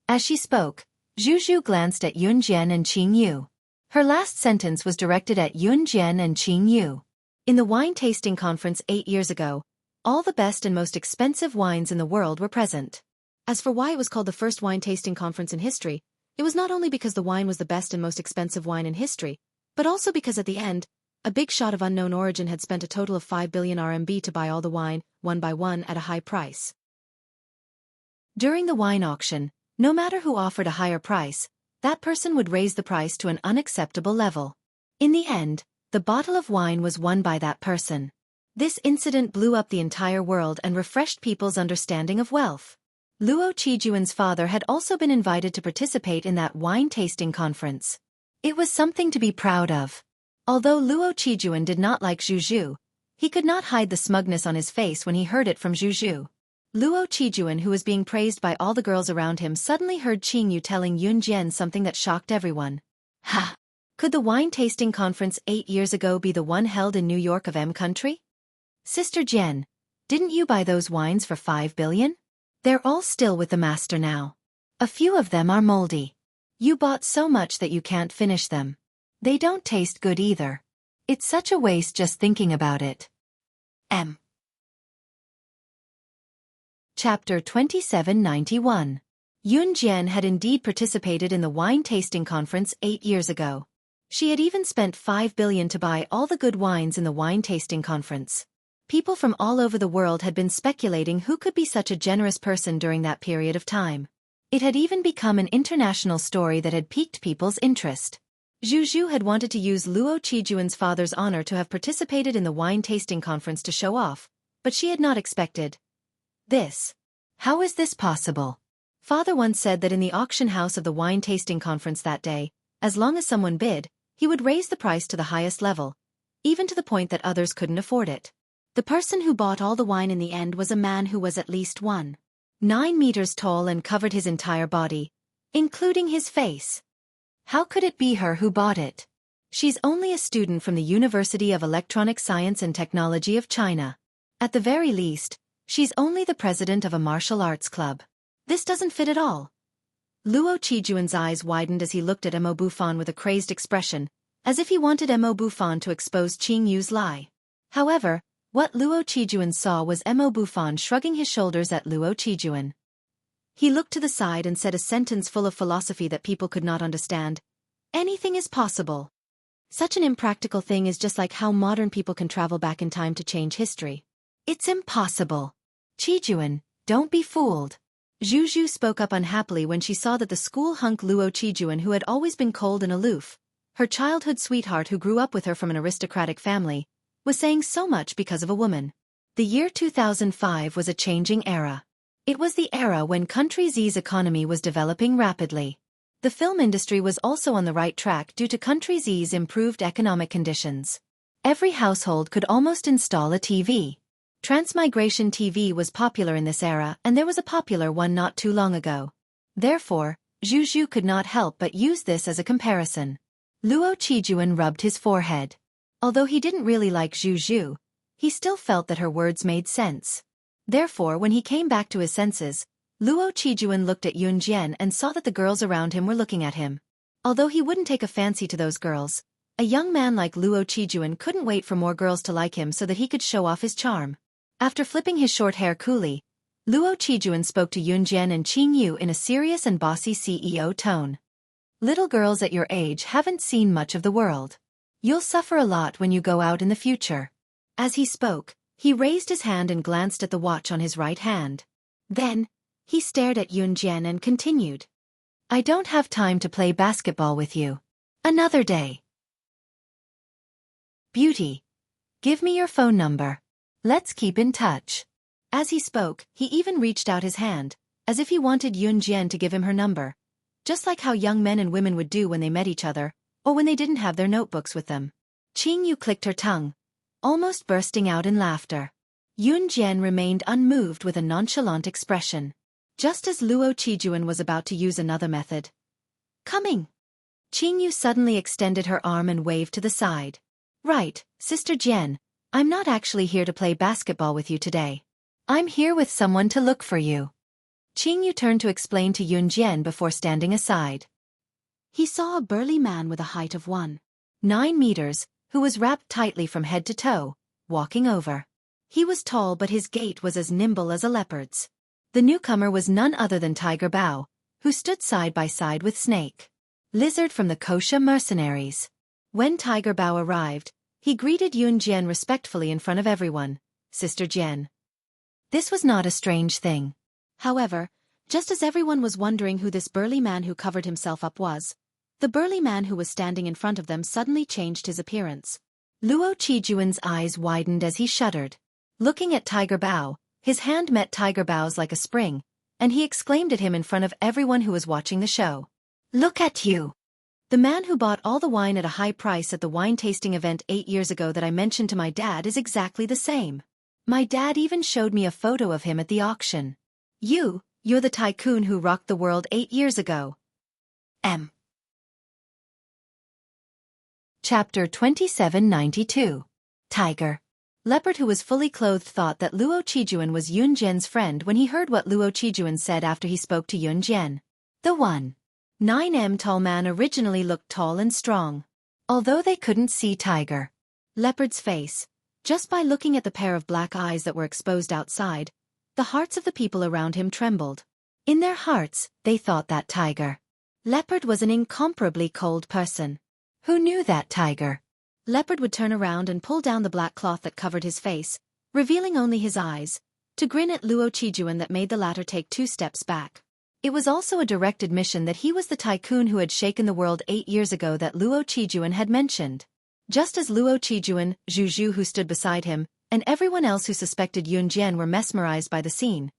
As she spoke, Zhu glanced at Yun Jian and Qing Yu. Her last sentence was directed at Yun Jian and Qing Yu. In the wine tasting conference 8 years ago, all the best and most expensive wines in the world were present. As for why it was called the first wine tasting conference in history, it was not only because the wine was the best and most expensive wine in history, but also because at the end, a big shot of unknown origin had spent a total of 5 billion RMB to buy all the wine, one by one, at a high price. During the wine auction, no matter who offered a higher price, that person would raise the price to an unacceptable level. In the end, the bottle of wine was won by that person. This incident blew up the entire world and refreshed people's understanding of wealth. Luo Qijuan's father had also been invited to participate in that wine tasting conference. It was something to be proud of. Although Luo Qijuan did not like Zhu, he could not hide the smugness on his face when he heard it from Zhu. Luo Qijuan, who was being praised by all the girls around him, suddenly heard Qing Yu telling Yun Jian something that shocked everyone. Ha! Could the wine tasting conference 8 years ago be the one held in New York of M country? Sister Jian, didn't you buy those wines for 5 billion? They're all still with the master now. A few of them are moldy. You bought so much that you can't finish them. They don't taste good either. It's such a waste just thinking about it. Chapter 2791. Yun Jian had indeed participated in the wine tasting conference 8 years ago. She had even spent 5 billion to buy all the good wines in the wine tasting conference. People from all over the world had been speculating who could be such a generous person during that period of time. It had even become an international story that had piqued people's interest. Zhu had wanted to use Luo Qijuan's father's honor to have participated in the wine tasting conference to show off, but she had not expected this. How is this possible? Father once said that in the auction house of the wine tasting conference that day, as long as someone bid, he would raise the price to the highest level, even to the point that others couldn't afford it. The person who bought all the wine in the end was a man who was at least 1.9 meters tall and covered his entire body, including his face. How could it be her who bought it? She's only a student from the University of Electronic Science and Technology of China. At the very least, she's only the president of a martial arts club. This doesn't fit at all. Luo Qijuan's eyes widened as he looked at Mo Bufan with a crazed expression, as if he wanted Mo Bufan to expose Qing Yu's lie. However, what Luo Qijuan saw was Mo Bufan shrugging his shoulders at Luo Qijuan. He looked to the side and said a sentence full of philosophy that people could not understand. Anything is possible. Such an impractical thing is just like how modern people can travel back in time to change history. It's impossible. Qijuan, don't be fooled. Zhu spoke up unhappily when she saw that the school hunk Luo Qijuan, who had always been cold and aloof, her childhood sweetheart who grew up with her from an aristocratic family, was saying so much because of a woman. The year 2005 was a changing era. It was the era when Country Z's economy was developing rapidly. The film industry was also on the right track due to Country Z's improved economic conditions. Every household could almost install a TV. Transmigration TV was popular in this era, and there was a popular one not too long ago. Therefore, Zhu could not help but use this as a comparison. Luo Qijuan rubbed his forehead. Although he didn't really like Zhu, he still felt that her words made sense. Therefore, when he came back to his senses, Luo Qijuan looked at Yun Jian and saw that the girls around him were looking at him. Although he wouldn't take a fancy to those girls, a young man like Luo Qijuan couldn't wait for more girls to like him so that he could show off his charm. After flipping his short hair coolly, Luo Qijuan spoke to Yun Jian and Qing Yu in a serious and bossy CEO tone. Little girls at your age haven't seen much of the world. You'll suffer a lot when you go out in the future. As he spoke, He raised his hand and glanced at the watch on his right hand. Then, he stared at Yun Jian and continued. I don't have time to play basketball with you. Another day. Beauty. Give me your phone number. Let's keep in touch. As he spoke, he even reached out his hand, as if he wanted Yun Jian to give him her number, just like how young men and women would do when they met each other, or when they didn't have their notebooks with them. Qing Yu clicked her tongue, almost bursting out in laughter. Yun Jian remained unmoved with a nonchalant expression. Just as Luo Qijuan was about to use another method. Coming! Qing Yu suddenly extended her arm and waved to the side. Right, Sister Jian, I'm not actually here to play basketball with you today. I'm here with someone to look for you. Qing Yu turned to explain to Yun Jian before standing aside. He saw a burly man with a height of 1.9 meters, who was wrapped tightly from head to toe, walking over. He was tall but his gait was as nimble as a leopard's. The newcomer was none other than Tiger Bao, who stood side by side with Snake Lizard from the Kosha mercenaries. When Tiger Bao arrived, he greeted Yun Jian respectfully in front of everyone. Sister Jian. This was not a strange thing. However, just as everyone was wondering who this burly man who covered himself up was, the burly man who was standing in front of them suddenly changed his appearance. Luo Qijuan's eyes widened as he shuddered. Looking at Tiger Bao, his hand met Tiger Bao's like a spring, and he exclaimed at him in front of everyone who was watching the show. Look at you! The man who bought all the wine at a high price at the wine tasting event 8 years ago that I mentioned to my dad is exactly the same. My dad even showed me a photo of him at the auction. You're the tycoon who rocked the world 8 years ago. Chapter 2792. Tiger. Leopard who was fully clothed thought that Luo Qijuan was Yun Jian's friend when he heard what Luo Qijuan said after he spoke to Yun Jian. The 1.9 tall man originally looked tall and strong. Although they couldn't see Tiger Leopard's face, just by looking at the pair of black eyes that were exposed outside, the hearts of the people around him trembled. In their hearts, they thought that Tiger Leopard was an incomparably cold person. Who knew that Tiger Leopard would turn around and pull down the black cloth that covered his face, revealing only his eyes, to grin at Luo Qijuan that made the latter take 2 steps back. It was also a direct admission that he was the tycoon who had shaken the world 8 years ago that Luo Qijuan had mentioned. Just as Luo Qijuan, Zhu who stood beside him, and everyone else who suspected Yun Jian were mesmerized by the scene,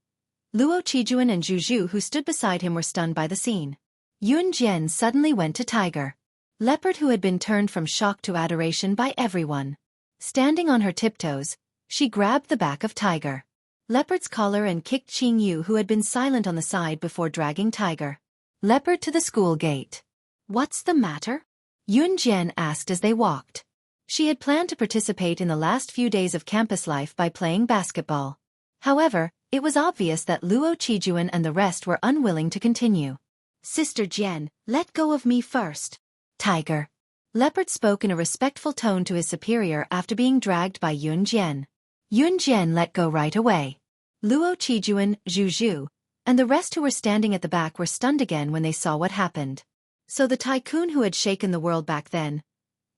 Luo Qijuan and Zhu who stood beside him were stunned by the scene. Yun Jian suddenly went to Tiger Leopard who had been turned from shock to adoration by everyone. Standing on her tiptoes, she grabbed the back of Tiger Leopard's collar and kicked Qing Yu who had been silent on the side before dragging Tiger Leopard to the school gate. What's the matter? Yun Jian asked as they walked. She had planned to participate in the last few days of campus life by playing basketball. However, it was obvious that Luo Qijuan and the rest were unwilling to continue. Sister Jian, let go of me first. Tiger Leopard spoke in a respectful tone to his superior after being dragged by Yun Jian. Yun Jian let go right away. Luo Qijuan, Zhu, and the rest who were standing at the back were stunned again when they saw what happened. So the tycoon who had shaken the world back then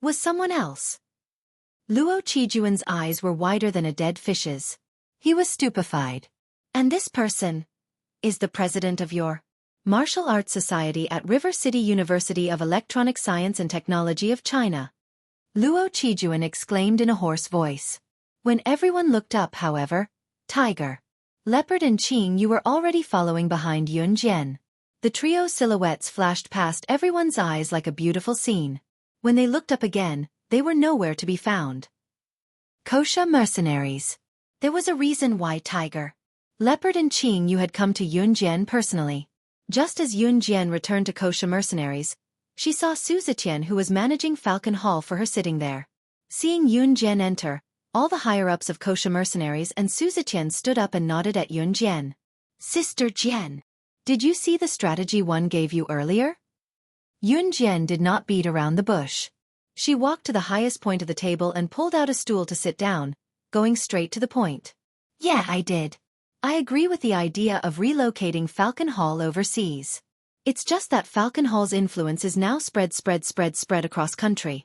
was someone else. Luo Qijuan's eyes were wider than a dead fish's. He was stupefied. And this person is the president of your Martial Arts Society at River City University of Electronic Science and Technology of China. Luo Qijuan exclaimed in a hoarse voice. When everyone looked up, however, Tiger Leopard and Qing Yu were already following behind Yun Jian. The trio's silhouettes flashed past everyone's eyes like a beautiful scene. When they looked up again, they were nowhere to be found. Kosha mercenaries. There was a reason why Tiger Leopard and Qing Yu had come to Yun Jian personally. Just as Yun Jian returned to Kosha mercenaries, she saw Su Ziqian who was managing Falcon Hall for her sitting there. Seeing Yun Jian enter, all the higher-ups of Kosha mercenaries and Su Ziqian stood up and nodded at Yun Jian. Sister Jian, did you see the strategy one gave you earlier? Yun Jian did not beat around the bush. She walked to the highest point of the table and pulled out a stool to sit down, going straight to the point. Yeah, I did. I agree with the idea of relocating Falcon Hall overseas. It's just that Falcon Hall's influence is now spread across country.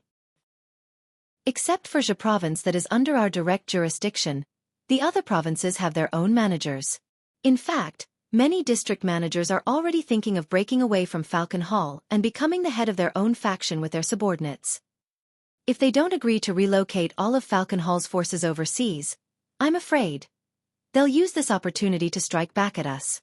Except for Xia province that is under our direct jurisdiction, The other provinces have their own managers. In fact, many district managers are already thinking of breaking away from Falcon Hall and becoming the head of their own faction with their subordinates. If they don't agree to relocate all of Falcon Hall's forces overseas, I'm afraid they'll use this opportunity to strike back at us.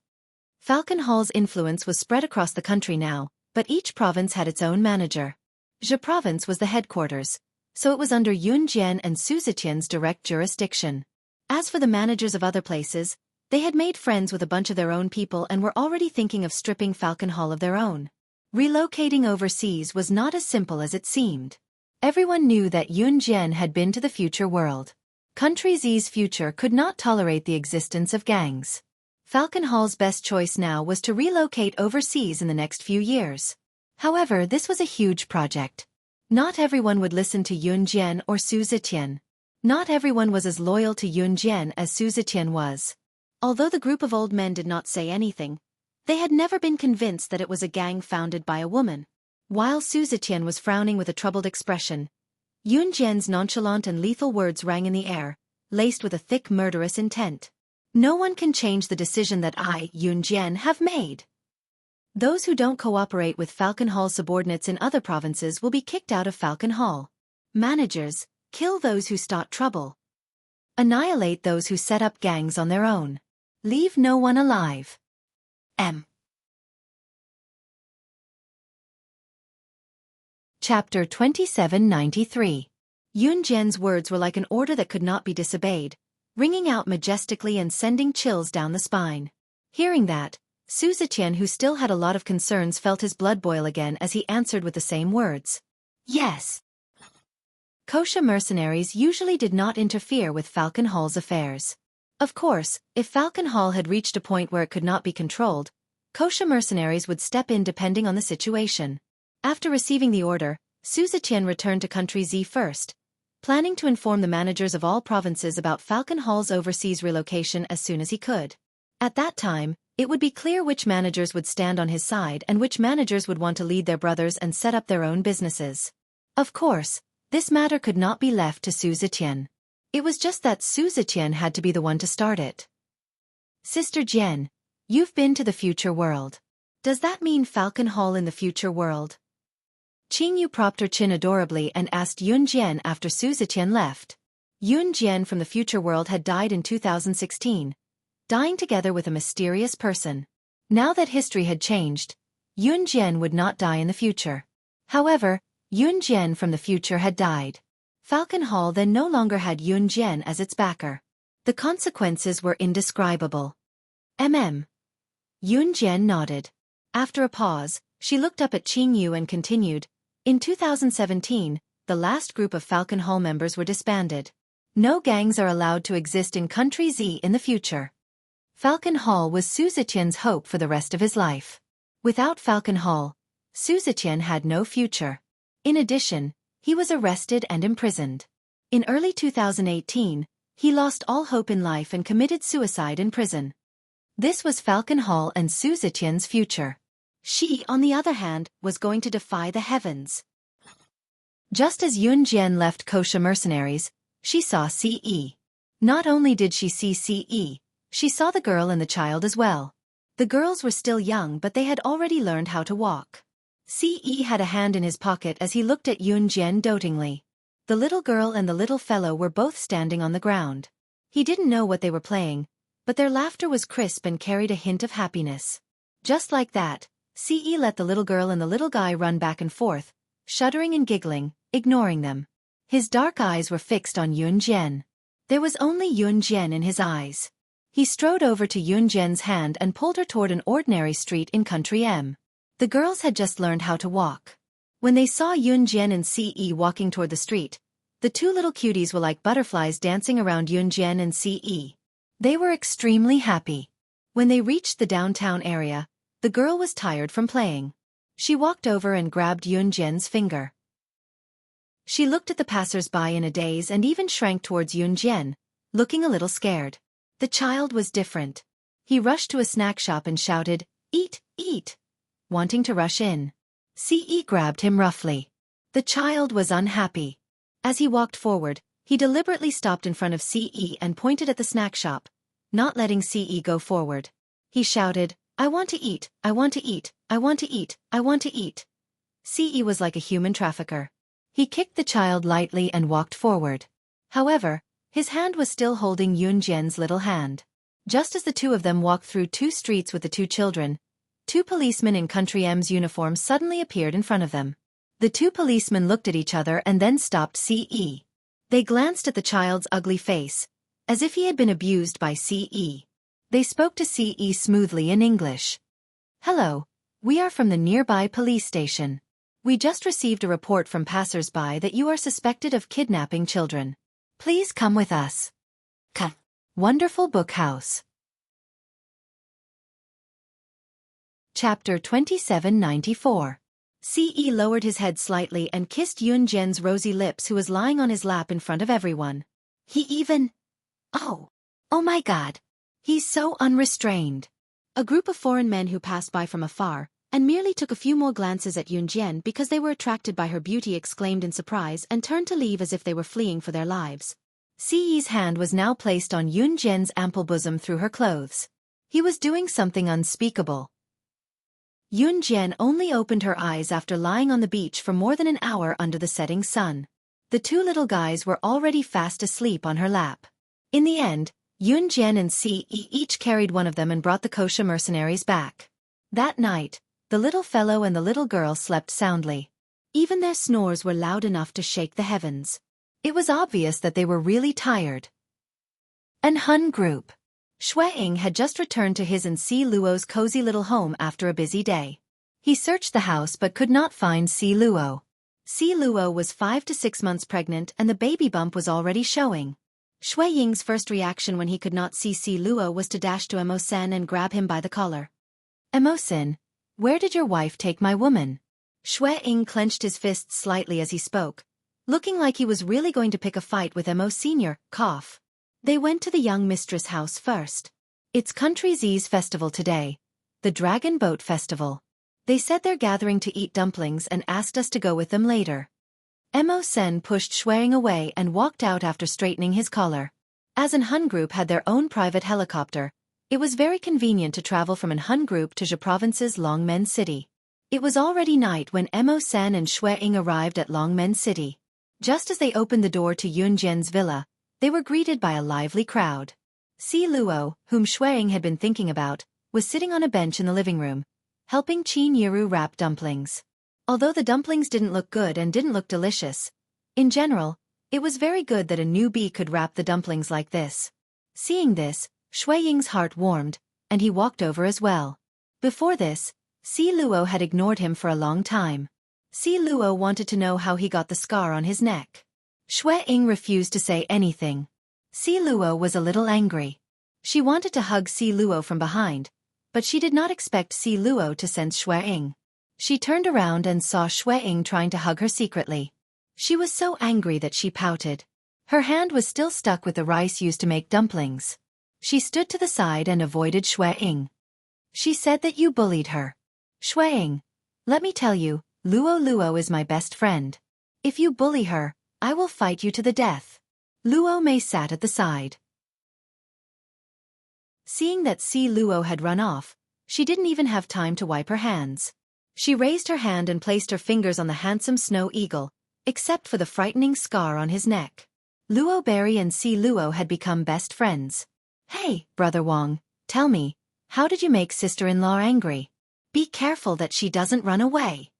Falcon Hall's influence was spread across the country now, but each province had its own manager. Zhe province was the headquarters, so it was under Yun Jian and Su Zetian's direct jurisdiction. As for the managers of other places, they had made friends with a bunch of their own people and were already thinking of stripping Falcon Hall of their own. Relocating overseas was not as simple as it seemed. Everyone knew that Yun Jian had been to the future world. Country Z's future could not tolerate the existence of gangs. Falcon Hall's best choice now was to relocate overseas in the next few years. However, this was a huge project. Not everyone would listen to Yun Jian or Su Zetian. Not everyone was as loyal to Yun Jian as Su Zetian was. Although the group of old men did not say anything, they had never been convinced that it was a gang founded by a woman. While Su Zetian was frowning with a troubled expression, Yun Jian's nonchalant and lethal words rang in the air, laced with a thick murderous intent. No one can change the decision that I, Yun Jian, have made. Those who don't cooperate with Falcon Hall's subordinates in other provinces will be kicked out of Falcon Hall. Managers, kill those who start trouble. Annihilate those who set up gangs on their own. Leave no one alive. Chapter 2793. Yun Jian's words were like an order that could not be disobeyed, ringing out majestically and sending chills down the spine. Hearing that, Su Zetian, who still had a lot of concerns, felt his blood boil again as he answered with the same words. Yes. Kosha mercenaries usually did not interfere with Falcon Hall's affairs. Of course, if Falcon Hall had reached a point where it could not be controlled, Kosha mercenaries would step in depending on the situation. After receiving the order, Su Zetian returned to Country Z first, planning to inform the managers of all provinces about Falcon Hall's overseas relocation as soon as he could. At that time, it would be clear which managers would stand on his side and which managers would want to lead their brothers and set up their own businesses. Of course, this matter could not be left to Su Zetian. It was just that Su Zetian had to be the one to start it. Sister Jian, you've been to the future world. Does that mean Falcon Hall in the future world? Qingyu propped her chin adorably and asked Yun Jian after Su Zetian left. Yun Jian from the future world had died in 2016, dying together with a mysterious person. Now that history had changed, Yun Jian would not die in the future. However, Yun Jian from the future had died. Falcon Hall then no longer had Yun Jian as its backer. The consequences were indescribable. Yun Jian nodded. After a pause, she looked up at Qingyu and continued, in 2017, the last group of Falcon Hall members were disbanded. No gangs are allowed to exist in Country Z in the future. Falcon Hall was Su Zetian's hope for the rest of his life. Without Falcon Hall, Su Zetian had no future. In addition, he was arrested and imprisoned. In early 2018, he lost all hope in life and committed suicide in prison. This was Falcon Hall and Su Zetian's future. She, on the other hand, was going to defy the heavens. Just as Yun Jian left Kosha mercenaries, she saw Ce. Not only did she see Ce, she saw the girl and the child as well. The girls were still young, but they had already learned how to walk. Ce had a hand in his pocket as he looked at Yun Jian dotingly. The little girl and the little fellow were both standing on the ground. He didn't know what they were playing, but their laughter was crisp and carried a hint of happiness. Just like that, Ce let the little girl and the little guy run back and forth, shuddering and giggling, ignoring them. His dark eyes were fixed on Yun Jian. There was only Yun Jian in his eyes. He strode over to Yun Jian's hand and pulled her toward an ordinary street in Country M. The girls had just learned how to walk. When they saw Yun Jian and Ce walking toward the street, the two little cuties were like butterflies dancing around Yun Jian and Ce. They were extremely happy. When they reached the downtown area, the girl was tired from playing. She walked over and grabbed Yun Jian's finger. She looked at the passers-by in a daze and even shrank towards Yun Jian, looking a little scared. The child was different. He rushed to a snack shop and shouted, "Eat, eat!" wanting to rush in. Ce grabbed him roughly. The child was unhappy. As he walked forward, He deliberately stopped in front of CE and pointed at the snack shop, not letting CE go forward. He shouted, "I want to eat, I want to eat, I want to eat, I want to eat." CE was like a human trafficker. He kicked the child lightly and walked forward. However, his hand was still holding Yunjian's little hand. Just as the two of them walked through 2 streets with the 2 children, 2 policemen in Country M's uniform suddenly appeared in front of them. The 2 policemen looked at each other and then stopped CE. They glanced at the child's ugly face, as if he had been abused by CE. They spoke to CE smoothly in English. "Hello, we are from the nearby police station. We just received a report from passers-by that you are suspected of kidnapping children. Please come with us." Wonderful Book House. Chapter 2794. CE lowered his head slightly and kissed Yunjian's rosy lips, who was lying on his lap in front of everyone. Oh my God. He's so unrestrained. A group of foreign men who passed by from afar, and merely took a few more glances at Yunjian because they were attracted by her beauty, exclaimed in surprise and turned to leave as if they were fleeing for their lives. CE's hand was now placed on Yunjian's ample bosom through her clothes. He was doing something unspeakable. Yunjian only opened her eyes after lying on the beach for more than an hour under the setting sun. The 2 little guys were already fast asleep on her lap. In the end, Yunjian and CE each carried one of them and brought the kosher mercenaries back. That night, the little fellow and the little girl slept soundly. Even their snores were loud enough to shake the heavens. It was obvious that they were really tired. An Hun group. Shui-Ying had just returned to his and Si Luo's cozy little home after a busy day. He searched the house but could not find Si Luo. Si Luo was 5 to 6 months pregnant and the baby bump was already showing. Shui-Ying's first reaction when he could not see Si Luo was to dash to Emo-sen and grab him by the collar. "Emo-sen, where did your wife take my woman?" Shui-Ying clenched his fists slightly as he spoke, looking like he was really going to pick a fight with Emo Sr. They went to the young mistress' house first. It's Country Z's festival today, the Dragon Boat Festival. They said they're gathering to eat dumplings and asked us to go with them later. Emo-sen pushed Shui-Ying away and walked out after straightening his collar. As an Hun group had their own private helicopter, it was very convenient to travel from an Hun group to Zhe Province's Longmen City. It was already night when Emo-sen and Shui-Ying arrived at Longmen City. Just as they opened the door to Yunjian's villa, they were greeted by a lively crowd. Si Luo, whom Shui-Ying had been thinking about, was sitting on a bench in the living room, helping Qin Yiru wrap dumplings. Although the dumplings didn't look good and didn't look delicious, in general, it was very good that a newbie could wrap the dumplings like this. Seeing this, Shui-Ying's heart warmed, and he walked over as well. Before this, Si Luo had ignored him for a long time. Si Luo wanted to know how he got the scar on his neck. Shui-Ying refused to say anything. Si Luo was a little angry. She wanted to hug Si Luo from behind, but she did not expect Si Luo to sense Shui-Ying. She turned around and saw Shui-Ying trying to hug her secretly. She was so angry that she pouted. Her hand was still stuck with the rice used to make dumplings. She stood to the side and avoided Shui-Ying. "She said that you bullied her." "Shui-Ying, let me tell you, Luo is my best friend. If you bully her, I will fight you to the death." Luo Mei sat at the side. Seeing that Si Luo had run off, she didn't even have time to wipe her hands. She raised her hand and placed her fingers on the handsome snow eagle, except for the frightening scar on his neck. Luo Berry and Si Luo had become best friends. "Hey, Brother Wang, tell me, how did you make sister-in-law angry? Be careful that she doesn't run away."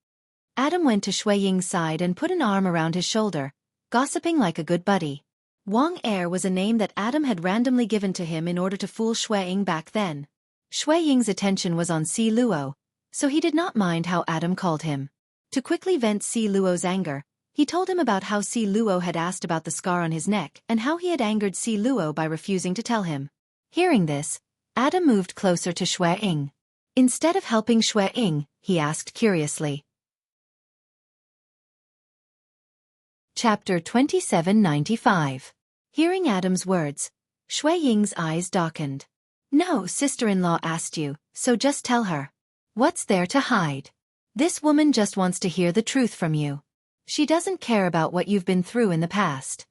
Adam went to Shui-Ying's side and put an arm around his shoulder, gossiping like a good buddy. Wang Er was a name that Adam had randomly given to him in order to fool Shui-Ying back then. Shui-Ying's attention was on Si Luo, so he did not mind how Adam called him. To quickly vent Si Luo's anger, he told him about how Si Luo had asked about the scar on his neck and how he had angered Si Luo by refusing to tell him. Hearing this, Adam moved closer to Shui-Ying. Instead of helping Shui-Ying, he asked curiously. Chapter 2795. Hearing Adam's words, Shui-Ying's eyes darkened. "No, sister-in-law asked you, so just tell her. What's there to hide? This woman just wants to hear the truth from you. She doesn't care about what you've been through in the past."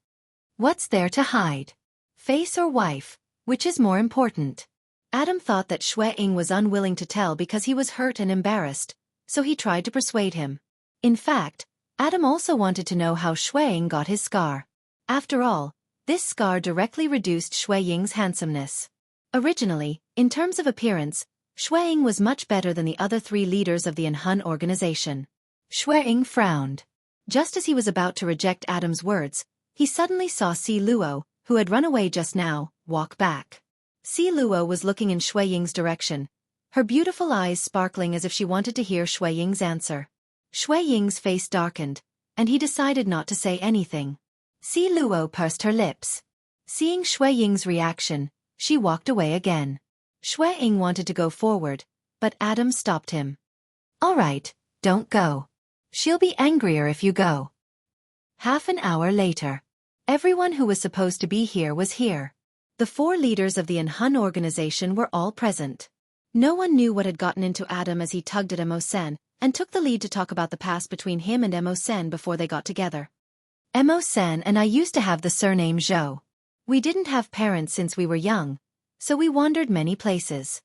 What's there to hide? Face or wife, which is more important? Adam thought that Xue Ying was unwilling to tell because he was hurt and embarrassed, so he tried to persuade him. In fact, Adam also wanted to know how Xue Ying got his scar. After all, this scar directly reduced Xue Ying's handsomeness. Originally, in terms of appearance, Xue Ying was much better than the other three leaders of the Enhan organization. Xue Ying frowned. Just as he was about to reject Adam's words, he suddenly saw Si Luo, who had run away just now, walk back. Si Luo was looking in Xue Ying's direction, her beautiful eyes sparkling as if she wanted to hear Xue Ying's answer. Xue Ying's face darkened, and he decided not to say anything. Si Luo pursed her lips. Seeing Xue Ying's reaction, she walked away again. Xue Ying wanted to go forward, but Adam stopped him. All right, don't go. She'll be angrier if you go. Half an hour later. Everyone who was supposed to be here was here. The four leaders of the Enhan organization were all present. No one knew what had gotten into Adam as he tugged at Mo Sen, and took the lead to talk about the past between him and Mo Sen before they got together. Mo Sen and I used to have the surname Zhou. We didn't have parents since we were young, so we wandered many places.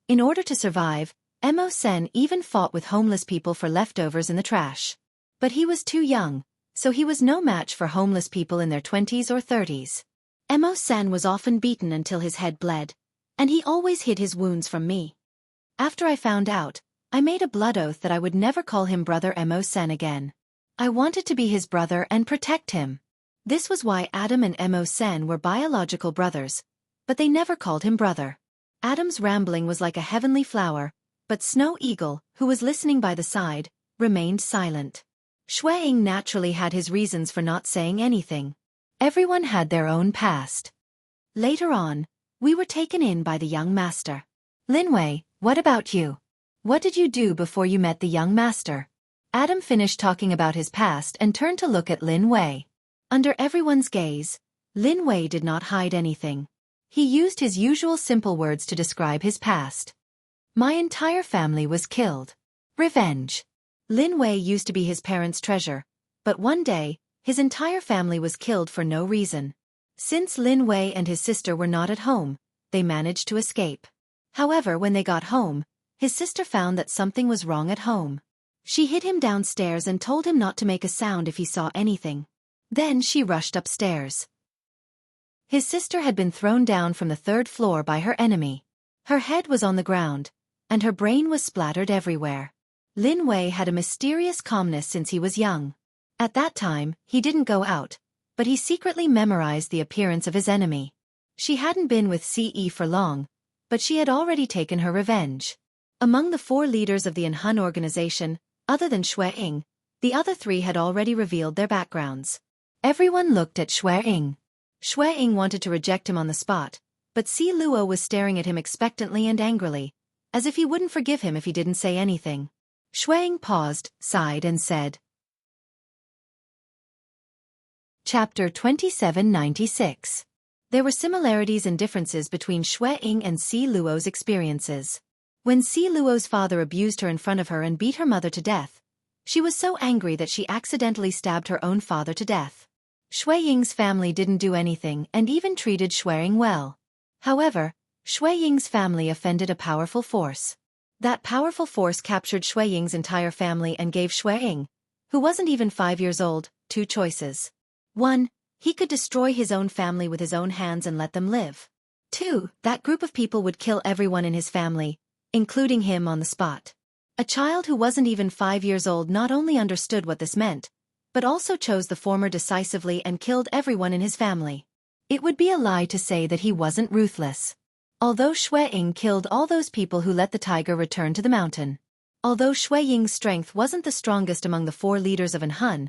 In order to survive, Mo Sen even fought with homeless people for leftovers in the trash. But he was too young, so he was no match for homeless people in their 20s or 30s. Mo Sen was often beaten until his head bled, and he always hid his wounds from me. After I found out, I made a blood oath that I would never call him Brother Mo Sen again. I wanted to be his brother and protect him. This was why Adam and Mo Sen were biological brothers, but they never called him brother. Adam's rambling was like a heavenly flower, but Snow Eagle, who was listening by the side, remained silent. Xue Ying naturally had his reasons for not saying anything. Everyone had their own past. Later on, we were taken in by the young master. Lin Wei, what about you? What did you do before you met the young master? Adam finished talking about his past and turned to look at Lin Wei. Under everyone's gaze, Lin Wei did not hide anything. He used his usual simple words to describe his past. My entire family was killed. Revenge. Lin Wei used to be his parents' treasure, but one day, his entire family was killed for no reason. Since Lin Wei and his sister were not at home, they managed to escape. However, when they got home, his sister found that something was wrong at home. She hid him downstairs and told him not to make a sound if he saw anything. Then she rushed upstairs. His sister had been thrown down from the 3rd floor by her enemy. Her head was on the ground, and her brain was splattered everywhere. Lin Wei had a mysterious calmness since he was young. At that time, he didn't go out, but he secretly memorized the appearance of his enemy. She hadn't been with CE for long, but she had already taken her revenge. Among the 4 leaders of the Enhan organization, other than Xue Ying, the other 3 had already revealed their backgrounds. Everyone looked at Xue Ying. Xue Ying wanted to reject him on the spot, but Si Luo was staring at him expectantly and angrily, as if he wouldn't forgive him if he didn't say anything. Xue Ying paused, sighed and said. Chapter 2796. There were similarities and differences between Xue Ying and Si Luo's experiences. When Si Luo's father abused her in front of her and beat her mother to death, she was so angry that she accidentally stabbed her own father to death. Xue Ying's family didn't do anything and even treated Xue Ying well. However, Xue Ying's family offended a powerful force. That powerful force captured Xue Ying's entire family and gave Xue Ying, who wasn't even 5 years old, 2 choices. 1. He could destroy his own family with his own hands and let them live. 2. That group of people would kill everyone in his family, including him on the spot. A child who wasn't even 5 years old not only understood what this meant, but also chose the former decisively and killed everyone in his family. It would be a lie to say that he wasn't ruthless. Although Xue Ying killed all those people who let the tiger return to the mountain. Although Xue Ying's strength wasn't the strongest among the 4 leaders of Enhan,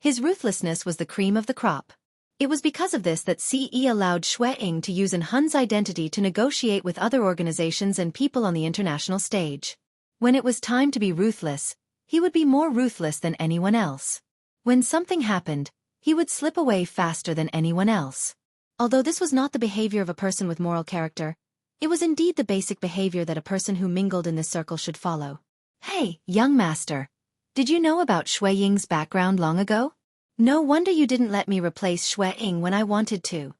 his ruthlessness was the cream of the crop. It was because of this that CE allowed Xue Ying to use Enhan's identity to negotiate with other organizations and people on the international stage. When it was time to be ruthless, he would be more ruthless than anyone else. When something happened, he would slip away faster than anyone else. Although this was not the behavior of a person with moral character, it was indeed the basic behavior that a person who mingled in this circle should follow. Hey, young master. Did you know about Xue Ying's background long ago? No wonder you didn't let me replace Shui Ying when I wanted to.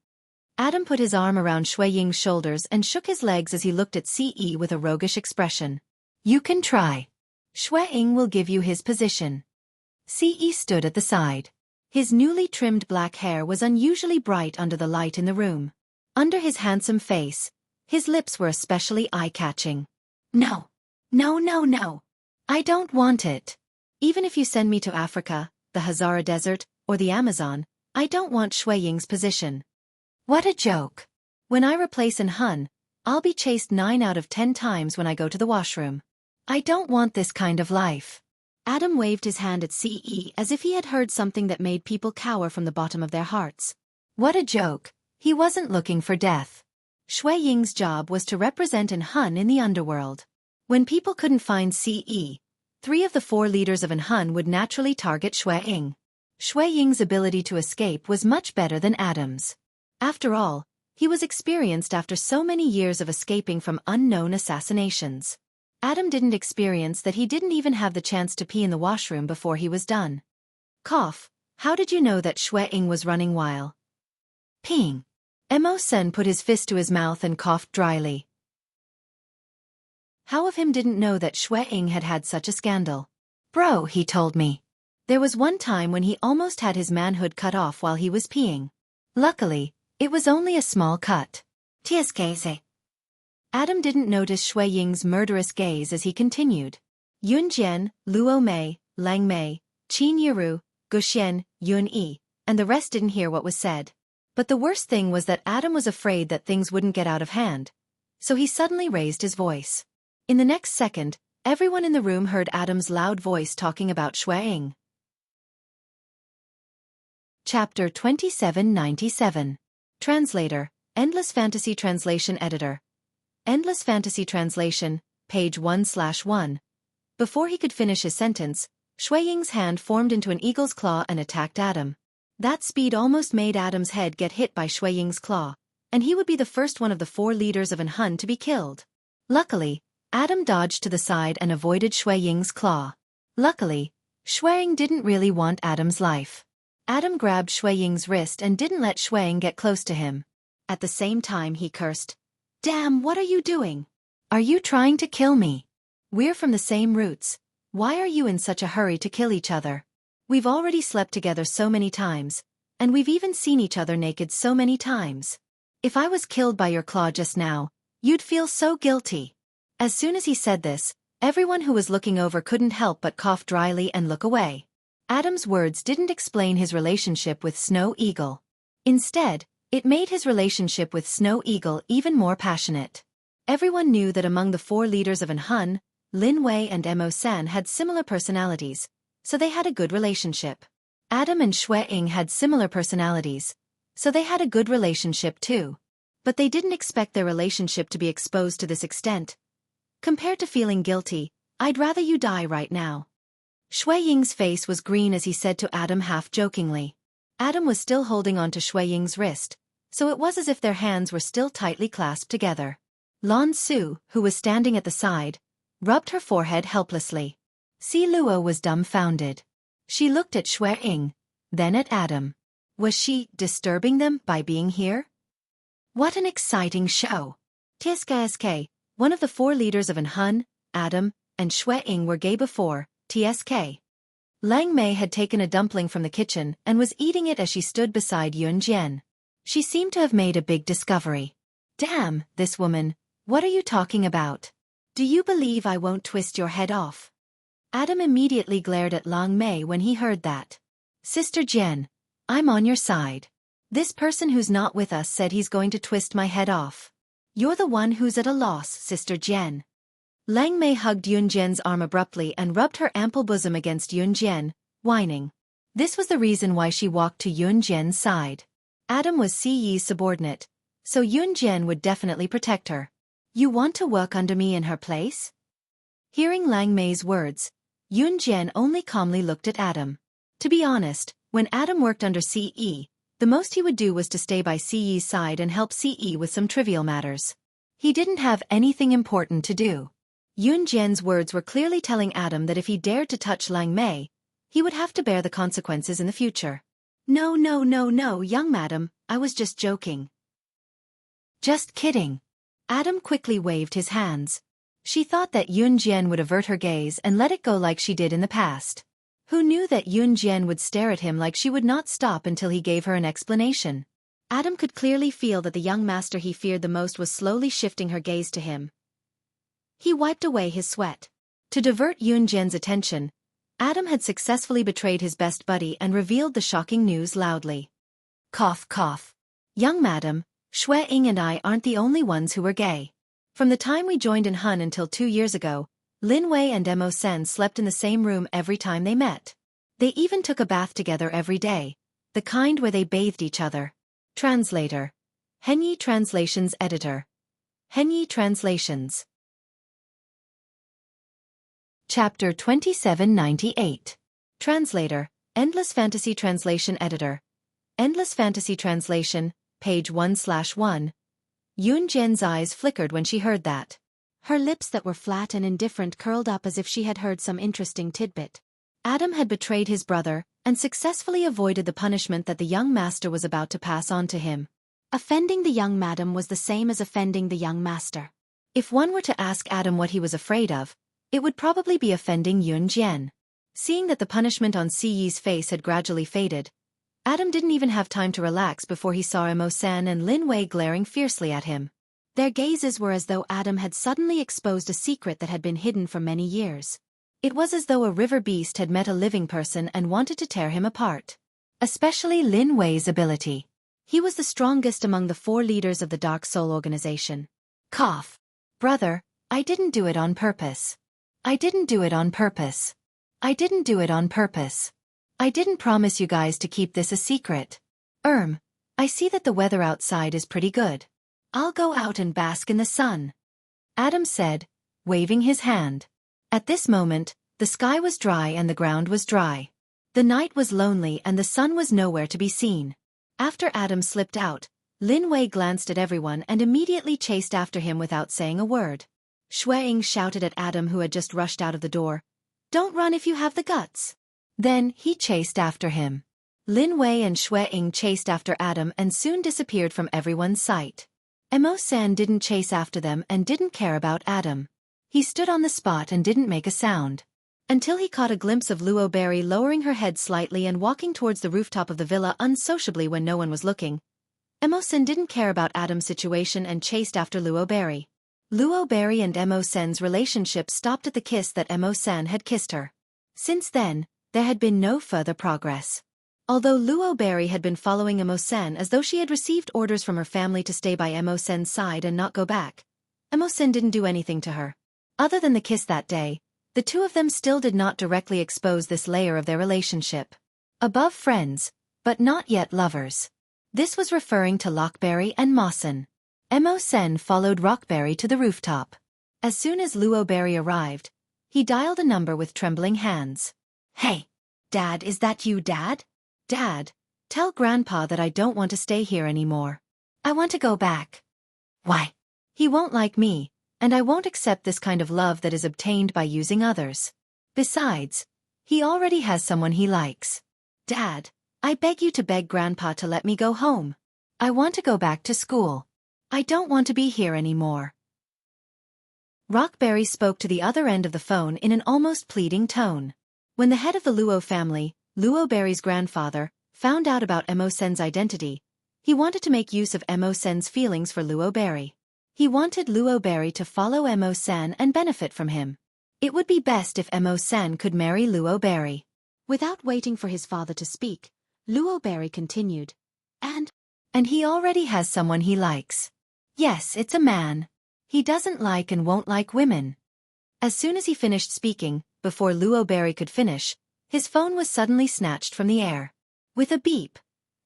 Adam put his arm around Shui Ying's shoulders and shook his legs as he looked at CE with a roguish expression. You can try. Shui Ying will give you his position. CE stood at the side. His newly trimmed black hair was unusually bright under the light in the room. Under his handsome face, his lips were especially eye-catching. No. No, no, no. I don't want it. Even if you send me to Africa, the Hazara Desert, or the Amazon, I don't want Shui Ying's position. What a joke. When I replace An Hun, I'll be chased 9 out of 10 times when I go to the washroom. I don't want this kind of life. Adam waved his hand at CE as if he had heard something that made people cower from the bottom of their hearts. What a joke. He wasn't looking for death. Shui Ying's job was to represent An Hun in the underworld. When people couldn't find CE, 3 of the 4 leaders of An Hun would naturally target Shui Ying. Shui Ying's ability to escape was much better than Adam's. After all, he was experienced after so many years of escaping from unknown assassinations. Adam didn't experience that he didn't even have the chance to pee in the washroom before he was done. Cough. How did you know that Shui Ying was running while peeing? Mo Sen put his fist to his mouth and coughed dryly. How of him didn't know that Shui Ying had had such a scandal? Bro, he told me. There was one time when he almost had his manhood cut off while he was peeing. Luckily, it was only a small cut. TSKZ. Adam didn't notice Shui Ying's murderous gaze as he continued. Yun Jian, Luo Mei, Lang Mei, Qin Yiru, Guxian, Yun Yi, and the rest didn't hear what was said. But the worst thing was that Adam was afraid that things wouldn't get out of hand. So he suddenly raised his voice. In the next second, everyone in the room heard Adam's loud voice talking about Shui Ying. Chapter 2797. Translator, Endless Fantasy Translation Editor. Endless Fantasy Translation, page 1/1. Before he could finish his sentence, Shui Ying's hand formed into an eagle's claw and attacked Adam. That speed almost made Adam's head get hit by Shui Ying's claw, and he would be the first one of the 4 leaders of An Hun to be killed. Luckily, Adam dodged to the side and avoided Shui Ying's claw. Luckily, Shui Ying didn't really want Adam's life. Adam grabbed Shui Ying's wrist and didn't let Shui Ying get close to him. At the same time he cursed. Damn, what are you doing? Are you trying to kill me? We're from the same roots. Why are you in such a hurry to kill each other? We've already slept together so many times, and we've even seen each other naked so many times. If I was killed by your claw just now, you'd feel so guilty. As soon as he said this, everyone who was looking over couldn't help but cough dryly and look away. Adam's words didn't explain his relationship with Snow Eagle. Instead, it made his relationship with Snow Eagle even more passionate. Everyone knew that among the 4 leaders of An Hun, Lin Wei and Mo San had similar personalities, so they had a good relationship. Adam and Shui Ying had similar personalities, so they had a good relationship too. But they didn't expect their relationship to be exposed to this extent. Compared to feeling guilty, I'd rather you die right now. Shui Ying's face was green as he said to Adam half-jokingly. Adam was still holding on to Shui Ying's wrist, so it was as if their hands were still tightly clasped together. Lan Su, who was standing at the side, rubbed her forehead helplessly. Si Luo was dumbfounded. She looked at Shui Ying, then at Adam. Was she disturbing them by being here? What an exciting show! TSK, one of the 4 leaders of An Hun, Adam, and Shui Ying were gay before, TSK. Lang Mei had taken a dumpling from the kitchen and was eating it as she stood beside Yun Jian. She seemed to have made a big discovery. Damn, this woman, what are you talking about? Do you believe I won't twist your head off? Adam immediately glared at Lang Mei when he heard that. Sister Jian, I'm on your side. This person who's not with us said he's going to twist my head off. You're the one who's at a loss, Sister Jian. Lang Mei hugged Yun Jian's arm abruptly and rubbed her ample bosom against Yun Jian, whining. This was the reason why she walked to Yun Jian's side. Adam was Si Yi's subordinate, so Yun Jian would definitely protect her. You want to work under me in her place? Hearing Lang Mei's words, Yun Jian only calmly looked at Adam. To be honest, when Adam worked under Si Yi, the most he would do was to stay by Si Yi's side and help Si Yi with some trivial matters. He didn't have anything important to do. Yun Jian's words were clearly telling Adam that if he dared to touch Lang Mei, he would have to bear the consequences in the future. No, no, no, no, young madam, I was just joking. Just kidding. Adam quickly waved his hands. She thought that Yun Jian would avert her gaze and let it go like she did in the past. Who knew that Yun Jian would stare at him like she would not stop until he gave her an explanation? Adam could clearly feel that the young master he feared the most was slowly shifting her gaze to him. He wiped away his sweat. To divert Yun Jian's attention, Adam had successfully betrayed his best buddy and revealed the shocking news loudly. Cough, cough. Young madam, Xue Ying and I aren't the only ones who were gay. From the time we joined in Hun until 2 years ago, Lin Wei and Mo Sen slept in the same room every time they met. They even took a bath together every day, the kind where they bathed each other. Translator. Henyi Translations Editor. Henyi Translations. Chapter 2798. Translator. Endless Fantasy Translation Editor. Endless Fantasy Translation, page 1/1. Yun Jian's eyes flickered when she heard that. Her lips that were flat and indifferent curled up as if she had heard some interesting tidbit. Adam had betrayed his brother and successfully avoided the punishment that the young master was about to pass on to him. Offending the young madam was the same as offending the young master. If one were to ask Adam what he was afraid of, it would probably be offending Yun Jian. Seeing that the punishment on Si Yi's face had gradually faded, Adam didn't even have time to relax before he saw Mo San and Lin Wei glaring fiercely at him. Their gazes were as though Adam had suddenly exposed a secret that had been hidden for many years. It was as though a river beast had met a living person and wanted to tear him apart. Especially Lin Wei's ability. He was the strongest among the 4 leaders of the Dark Soul organization. Cough. Brother, I didn't do it on purpose. I didn't do it on purpose. I didn't do it on purpose. I didn't promise you guys to keep this a secret. I see that the weather outside is pretty good. I'll go out and bask in the sun. Adam said, waving his hand. At this moment, the sky was dry and the ground was dry. The night was lonely and the sun was nowhere to be seen. After Adam slipped out, Lin Wei glanced at everyone and immediately chased after him without saying a word. Xue Ying shouted at Adam, who had just rushed out of the door. Don't run if you have the guts. Then he chased after him. Lin Wei and Xue Ying chased after Adam and soon disappeared from everyone's sight. Mo San didn't chase after them and didn't care about Adam. He stood on the spot and didn't make a sound. Until he caught a glimpse of Luo Berry lowering her head slightly and walking towards the rooftop of the villa unsociably when no one was looking. Mo Sen didn't care about Adam's situation and chased after Luo Berry. Luo Berry and Mo Sen's relationship stopped at the kiss that Mo Sen had kissed her. Since then, there had been no further progress. Although Luo Berry had been following Mo Sen as though she had received orders from her family to stay by Mo Sen's side and not go back, Mo Sen didn't do anything to her. Other than the kiss that day, the two of them still did not directly expose this layer of their relationship. Above friends, but not yet lovers. This was referring to Lockberry and Mawson. Mo Sen followed Rockberry to the rooftop. As soon as Luo Berry arrived, he dialed a number with trembling hands. Hey! Dad, is that you, Dad? Dad, tell Grandpa that I don't want to stay here anymore. I want to go back. Why? He won't like me, and I won't accept this kind of love that is obtained by using others. Besides, he already has someone he likes. Dad, I beg you to beg Grandpa to let me go home. I want to go back to school. I don't want to be here anymore. Rockberry spoke to the other end of the phone in an almost pleading tone. When the head of the Luo family, Luo Berry's grandfather, found out about Mo Sen's identity, he wanted to make use of Mo Sen's feelings for Luo Berry. He wanted Luo Berry to follow Mo Sen and benefit from him. It would be best if Mo Sen could marry Luo Berry. Without waiting for his father to speak, Luo Berry continued. And he already has someone he likes. Yes, it's a man. He doesn't like and won't like women. As soon as he finished speaking, before Luo Berry could finish, his phone was suddenly snatched from the air. With a beep,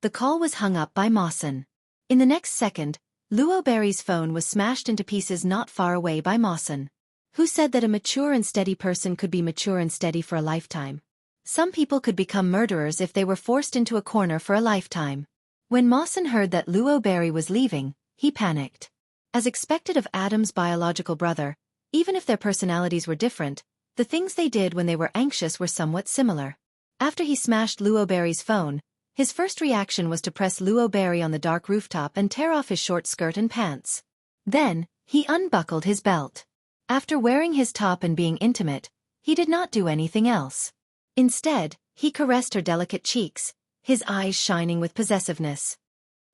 the call was hung up by Mawson. In the next second, Luo Berry's phone was smashed into pieces not far away by Mawson. Who said that a mature and steady person could be mature and steady for a lifetime? Some people could become murderers if they were forced into a corner for a lifetime. When Mawson heard that Luo Berry was leaving, he panicked. As expected of Adam's biological brother, even if their personalities were different, the things they did when they were anxious were somewhat similar. After he smashed Luo Berry's phone, His first reaction was to press Luo Berry on the dark rooftop and tear off his short skirt and pants. Then, he unbuckled his belt. After wearing his top and being intimate, he did not do anything else. Instead, he caressed her delicate cheeks, his eyes shining with possessiveness.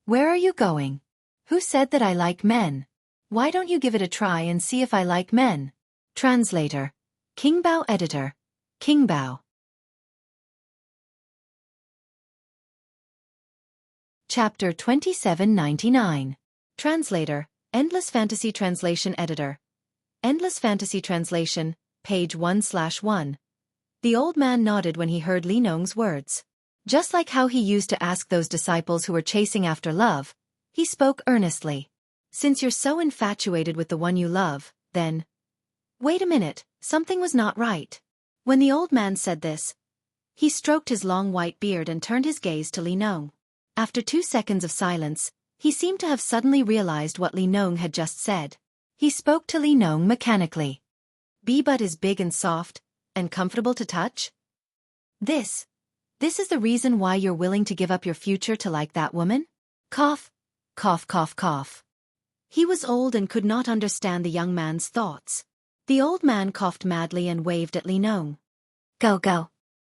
"Where are you going? Who said that I like men? Why don't you give it a try and see if I like men?" Translator. Qingbao Editor. Qingbao. Chapter 2799. Translator. Endless Fantasy Translation Editor. Endless Fantasy Translation, page 1/1. The old man nodded when he heard Li Nong's words. Just like how he used to ask those disciples who were chasing after love, he spoke earnestly. "Since you're so infatuated with the one you love, then—" Wait a minute, something was not right. When the old man said this, he stroked his long white beard and turned his gaze to Li Nong. After 2 seconds of silence, he seemed to have suddenly realized what Li Nong had just said. He spoke to Li Nong mechanically. "B butt is big and soft, and comfortable to touch? This is the reason why you're willing to give up your future to like that woman?" Cough, cough, cough, cough. He was old and could not understand the young man's thoughts. The old man coughed madly and waved at Li Nong. Go.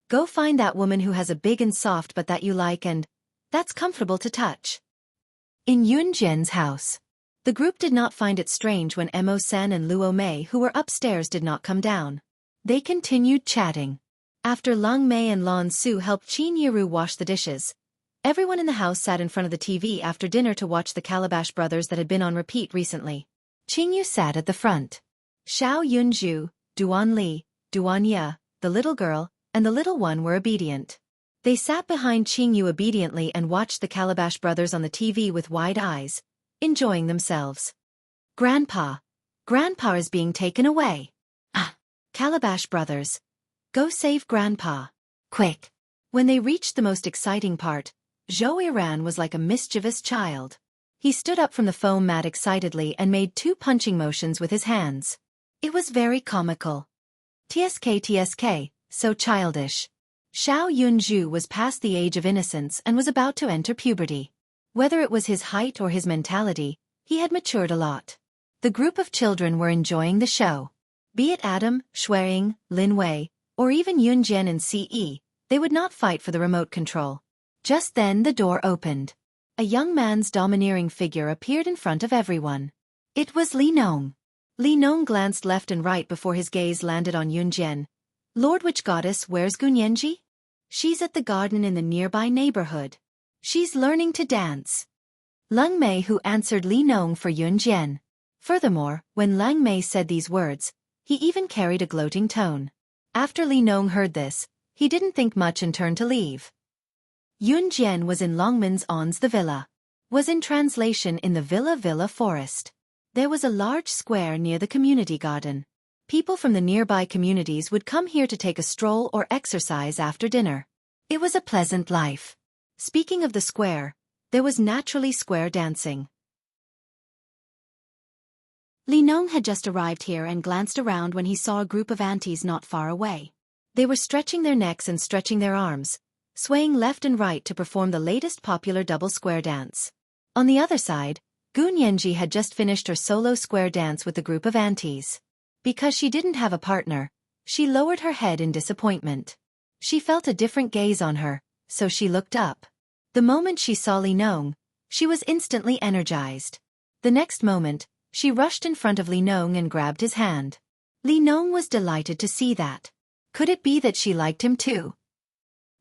Go find that woman who has a big and soft butt that you like and that's comfortable to touch." In Yun Jian's house. The group did not find it strange when Mo Sen and Luo Mei, who were upstairs, did not come down. They continued chatting. After Lang Mei and Lan Su helped Qin Yiru wash the dishes, everyone in the house sat in front of the TV after dinner to watch the Calabash Brothers that had been on repeat recently. Qin Yu sat at the front. Xiao Yunju, Duan Li, Duan Ye, the little girl, and the little one were obedient. They sat behind Qin Yu obediently and watched the Calabash Brothers on the TV with wide eyes, enjoying themselves. Grandpa is being taken away. Ah! Calabash Brothers. Go save Grandpa. Quick. When they reached the most exciting part, Zhou Iran was like a mischievous child. He stood up from the foam mat excitedly and made 2 punching motions with his hands. It was very comical. TSK, so childish. Xiao Yunju was past the age of innocence and was about to enter puberty. Whether it was his height or his mentality, he had matured a lot. The group of children were enjoying the show. Be it Adam, Xueying, Lin Wei, or even Yun Jian and Ce, they would not fight for the remote control. Just then the door opened. A young man's domineering figure appeared in front of everyone. It was Li Nong. Li Nong glanced left and right before his gaze landed on Yun Jian. "Lord Witch Goddess, where's Gunyenji?" "She's at the garden in the nearby neighborhood. She's learning to dance." Lang Mei who answered Li Nong for Yun Jian. Furthermore, when Lang Mei said these words, he even carried a gloating tone. After Li Nong heard this, he didn't think much and turned to leave. Yun Jian was in Longman's On's the villa. Was in translation in the villa forest. There was a large square near the community garden. People from the nearby communities would come here to take a stroll or exercise after dinner. It was a pleasant life. Speaking of the square, there was naturally square dancing. Li Nong had just arrived here and glanced around when he saw a group of aunties not far away. They were stretching their necks and stretching their arms, swaying left and right to perform the latest popular double square dance. On the other side, Gunyenji had just finished her solo square dance with the group of aunties. Because she didn't have a partner, she lowered her head in disappointment. She felt a different gaze on her, so she looked up. The moment she saw Li Nong, she was instantly energized. The next moment, she rushed in front of Li Nong and grabbed his hand. Li Nong was delighted to see that. Could it be that she liked him too?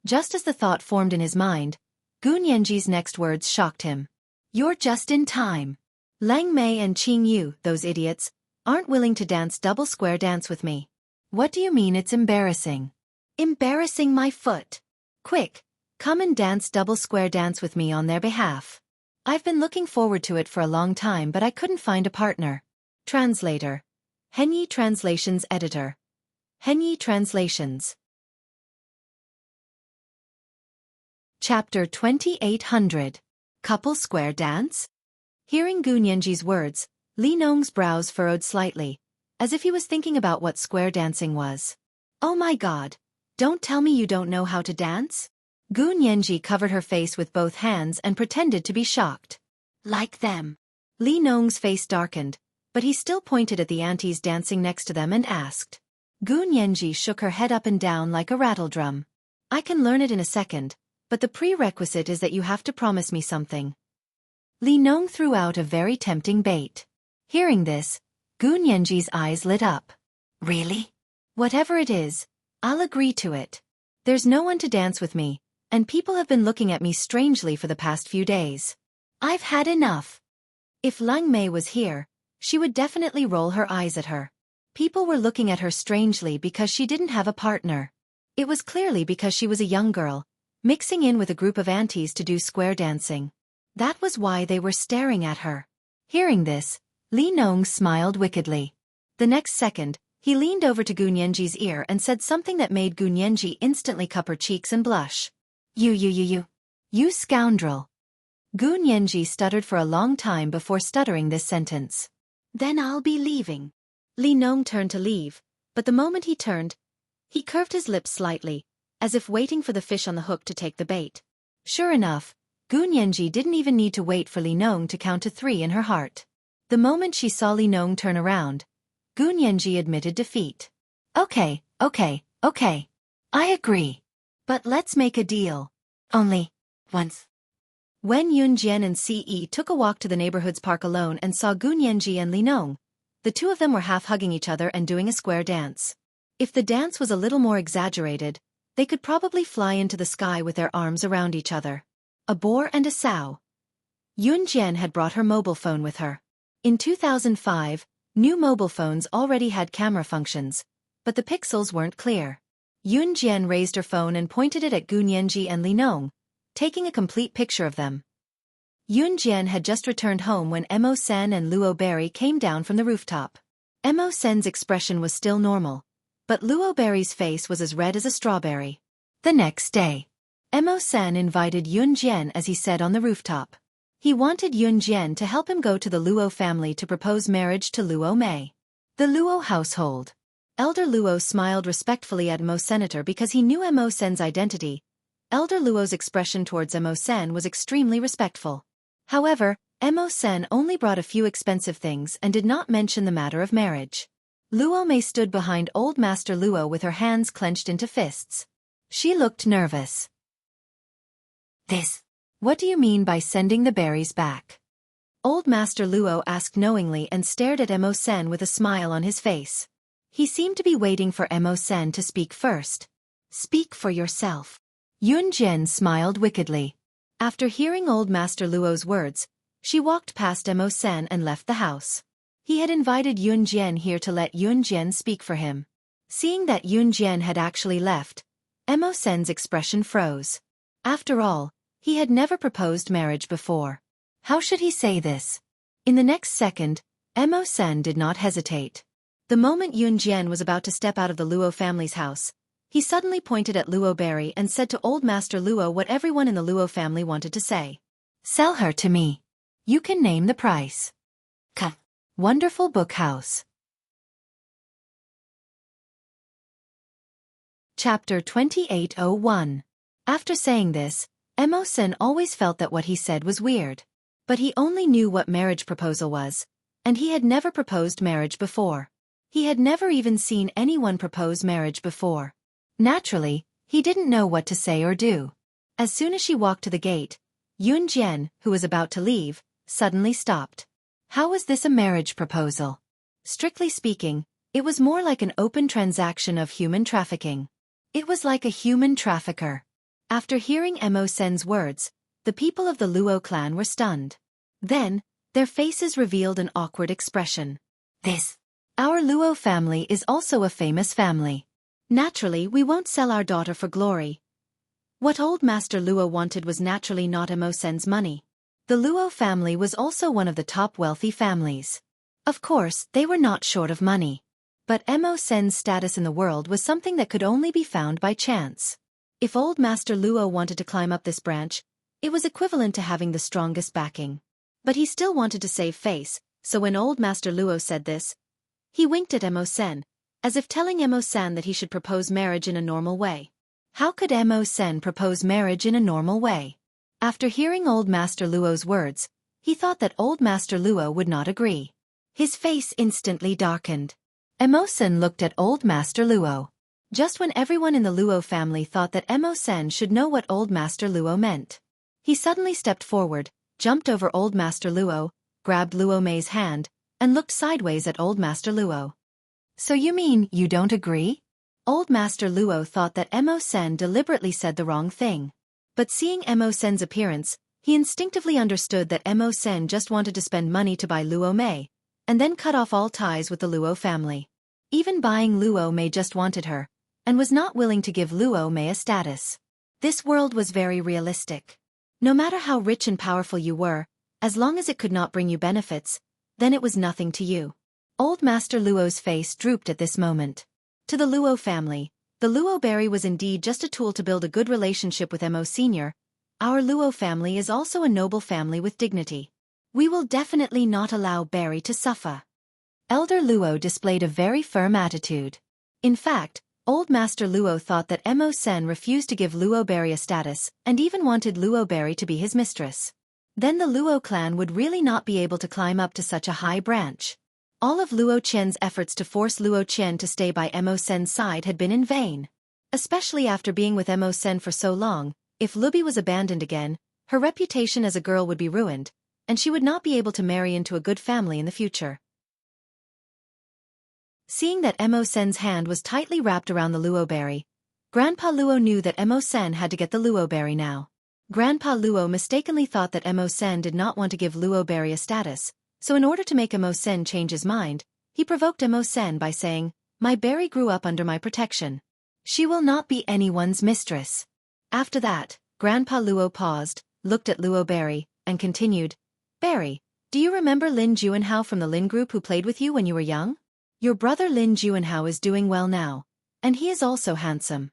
Just as the thought formed in his mind, Gunyenji's next words shocked him. "You're just in time. Lang Mei and Qing Yu, those idiots, aren't willing to dance double square dance with me." "What do you mean it's embarrassing?" "Embarrassing my foot. Quick, come and dance double square dance with me on their behalf. I've been looking forward to it for a long time but I couldn't find a partner." Translator. Henyi Translations Editor. Henyi Translations. Chapter 2800. Couple Square Dance? Hearing Gunyenji's words, Li Nong's brows furrowed slightly, as if he was thinking about what square dancing was. "Oh my god, don't tell me you don't know how to dance?" Gu Nianji covered her face with both hands and pretended to be shocked. Like them. Li Nong's face darkened, but he still pointed at the aunties dancing next to them and asked. Gu Nianji shook her head up and down like a rattledrum. I can learn it in a second, but the prerequisite is that you have to promise me something. Li Nong threw out a very tempting bait. Hearing this, Gu Nianji's eyes lit up. Really? Whatever it is, I'll agree to it. There's no one to dance with me, and people have been looking at me strangely for the past few days. I've had enough. If Lang Mei was here, she would definitely roll her eyes at her. People were looking at her strangely because she didn't have a partner. It was clearly because she was a young girl, mixing in with a group of aunties to do square dancing. That was why they were staring at her. Hearing this, Li Nong smiled wickedly. The next second, he leaned over to Gu Nianji's ear and said something that made Gu Nianji instantly cup her cheeks and blush. You scoundrel. Gu Nianji stuttered for a long time before stuttering this sentence. Then I'll be leaving. Li Nong turned to leave, but the moment he turned, he curved his lips slightly, as if waiting for the fish on the hook to take the bait. Sure enough, Gu Nianji didn't even need to wait for Li Nong to count to 3 in her heart. The moment she saw Li Nong turn around, Gu Nianji admitted defeat. Okay. I agree. But let's make a deal. Only once. When Yun Jian and Ce took a walk to the neighborhood's park alone and saw Gu Nianji and Li Nong, the two of them were half hugging each other and doing a square dance. If the dance was a little more exaggerated, they could probably fly into the sky with their arms around each other. A boar and a sow. Yun Jian had brought her mobile phone with her. In 2005, new mobile phones already had camera functions, but the pixels weren't clear. Yun Jian raised her phone and pointed it at Gu Nianji and Li Nong, taking a complete picture of them. Yun Jian had just returned home when Mo Sen and Luo Berry came down from the rooftop. Mo Sen's expression was still normal, but Luo Berry's face was as red as a strawberry. The next day, Mo Sen invited Yun Jian as he said on the rooftop. He wanted Yun Jian to help him go to the Luo family to propose marriage to Luo Mei. The Luo household. Elder Luo smiled respectfully at Mo Senator because he knew Mo Sen's identity. Elder Luo's expression towards Mo Sen was extremely respectful. However, Mo Sen only brought a few expensive things and did not mention the matter of marriage. Luo Mei stood behind Old Master Luo with her hands clenched into fists. She looked nervous. What do you mean by sending the berries back? Old Master Luo asked knowingly and stared at Mo Sen with a smile on his face. He seemed to be waiting for Mo Sen to speak first. Speak for yourself. Yun Jian smiled wickedly. After hearing Old Master Luo's words, she walked past Mo Sen and left the house. He had invited Yun Jian here to let Yun Jian speak for him. Seeing that Yun Jian had actually left, Mo Sen's expression froze. After all, he had never proposed marriage before. How should he say this? In the next second, Mo Sen did not hesitate. The moment Yun Jian was about to step out of the Luo family's house, he suddenly pointed at Luo Berry and said to Old Master Luo what everyone in the Luo family wanted to say. Sell her to me. You can name the price. Wonderful Book House. Chapter 2801. After saying this, Mo Sen always felt that what he said was weird. But he only knew what marriage proposal was, and he had never proposed marriage before. He had never even seen anyone propose marriage before. Naturally, he didn't know what to say or do. As soon as she walked to the gate, Yun Jian, who was about to leave, suddenly stopped. How was this a marriage proposal? Strictly speaking, it was more like an open transaction of human trafficking. It was like a human trafficker. After hearing Mo Sen's words, the people of the Luo clan were stunned. Then, their faces revealed an awkward expression. Our Luo family is also a famous family. Naturally, we won't sell our daughter for glory. What Old Master Luo wanted was naturally not Mo Sen's money. The Luo family was also one of the top wealthy families. Of course, they were not short of money. But Mo Sen's status in the world was something that could only be found by chance. If Old Master Luo wanted to climb up this branch, it was equivalent to having the strongest backing. But he still wanted to save face, so when Old Master Luo said this, he winked at Mo Sen, as if telling Mo Sen that he should propose marriage in a normal way. How could Mo Sen propose marriage in a normal way? After hearing Old Master Luo's words, he thought that Old Master Luo would not agree. His face instantly darkened. Mo Sen looked at Old Master Luo. Just when everyone in the Luo family thought that Mo Sen should know what Old Master Luo meant, he suddenly stepped forward, jumped over Old Master Luo, grabbed Luo Mei's hand, and looked sideways at Old Master Luo. So you mean you don't agree? Old Master Luo thought that Mo Sen deliberately said the wrong thing. But seeing Mo Sen's appearance, he instinctively understood that Mo Sen just wanted to spend money to buy Luo Mei, and then cut off all ties with the Luo family. Even buying Luo Mei just wanted her, and was not willing to give Luo Mei a status. This world was very realistic. No matter how rich and powerful you were, as long as it could not bring you benefits, then it was nothing to you. Old Master Luo's face drooped at this moment. To the Luo family, the Luo berry was indeed just a tool to build a good relationship with Mo Sr. Our Luo family is also a noble family with dignity. We will definitely not allow Berry to suffer. Elder Luo displayed a very firm attitude. In fact, Old Master Luo thought that Mo Sen refused to give Luo Berry a status and even wanted Luo Berry to be his mistress. Then the Luo clan would really not be able to climb up to such a high branch. All of Luo Qian's efforts to force Luo Qian to stay by Mo Sen's side had been in vain. Especially after being with Mo Sen for so long, if Lubi was abandoned again, her reputation as a girl would be ruined, and she would not be able to marry into a good family in the future. Seeing that Mo Sen's hand was tightly wrapped around the Luo berry, Grandpa Luo knew that Mo Sen had to get the Luo berry now. Grandpa Luo mistakenly thought that Mo Sen did not want to give Luo berry a status, so in order to make Mo Sen change his mind, he provoked Mo Sen by saying, "My berry grew up under my protection. She will not be anyone's mistress." After that, Grandpa Luo paused, looked at Luo berry, and continued, "Berry, do you remember Lin Juanhao from the Lin group who played with you when you were young? Your brother Lin Juanhao is doing well now, and he is also handsome.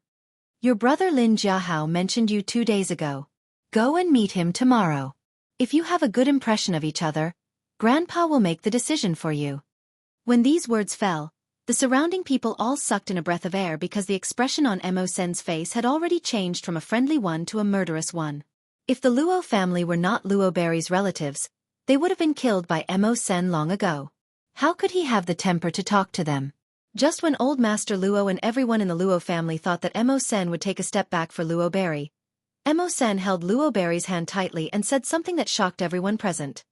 Your brother Lin Jiahao mentioned you 2 days ago. Go and meet him tomorrow. If you have a good impression of each other, Grandpa will make the decision for you." When these words fell, the surrounding people all sucked in a breath of air because the expression on Mo Sen's face had already changed from a friendly one to a murderous one. If the Luo family were not Luo Berry's relatives, they would have been killed by Mo Sen long ago. How could he have the temper to talk to them? Just when Old Master Luo and everyone in the Luo family thought that Mo Sen would take a step back for Luo Berry, Mo Sen held Luo Berry's hand tightly and said something that shocked everyone present.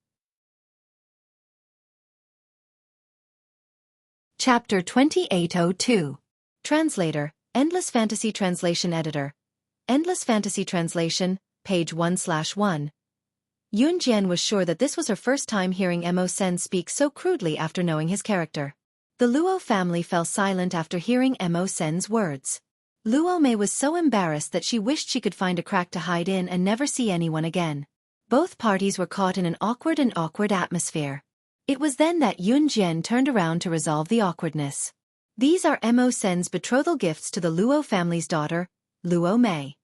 Chapter 2802. Translator, Endless Fantasy Translation Editor. Endless Fantasy Translation, page 1/1. Yun Jian was sure that this was her first time hearing Mo Sen speak so crudely after knowing his character. The Luo family fell silent after hearing Mo Sen's words. Luo Mei was so embarrassed that she wished she could find a crack to hide in and never see anyone again. Both parties were caught in an awkward atmosphere. It was then that Yun Jian turned around to resolve the awkwardness. "These are Mo Sen's betrothal gifts to the Luo family's daughter, Luo Mei."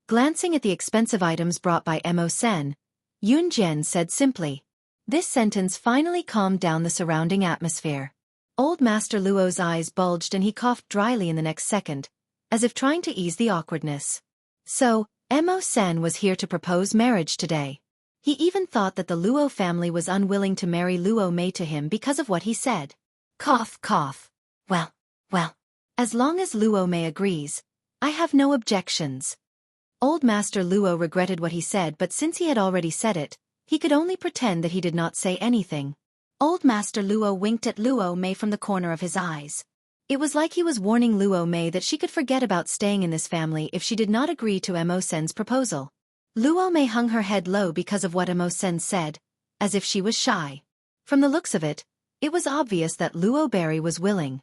Glancing at the expensive items brought by Mo Sen, Yun Jian said simply. This sentence finally calmed down the surrounding atmosphere. Old Master Luo's eyes bulged and he coughed dryly in the next second, as if trying to ease the awkwardness. So, Mo Sen was here to propose marriage today. He even thought that the Luo family was unwilling to marry Luo Mei to him because of what he said. Cough, cough. Well. As long as Luo Mei agrees, I have no objections. Old Master Luo regretted what he said, but since he had already said it, he could only pretend that he did not say anything. Old Master Luo winked at Luo Mei from the corner of his eyes. It was like he was warning Luo Mei that she could forget about staying in this family if she did not agree to Mo Sen's proposal. Luo Mei hung her head low because of what Mo Sen said, as if she was shy. From the looks of it, it was obvious that Luo Berry was willing.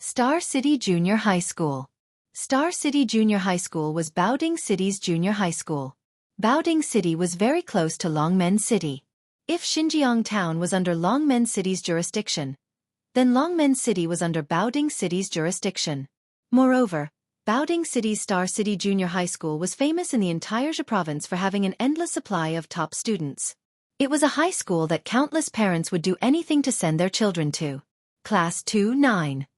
Star City Junior High School. Star City Junior High School was Baoding City's junior high school. Baoding City was very close to Longmen City. If Xinjiang Town was under Longmen City's jurisdiction, then Longmen City was under Baoding City's jurisdiction. Moreover, Baoding City's Star City Junior High School was famous in the entire Zhe province for having an endless supply of top students. It was a high school that countless parents would do anything to send their children to. Class 2-9.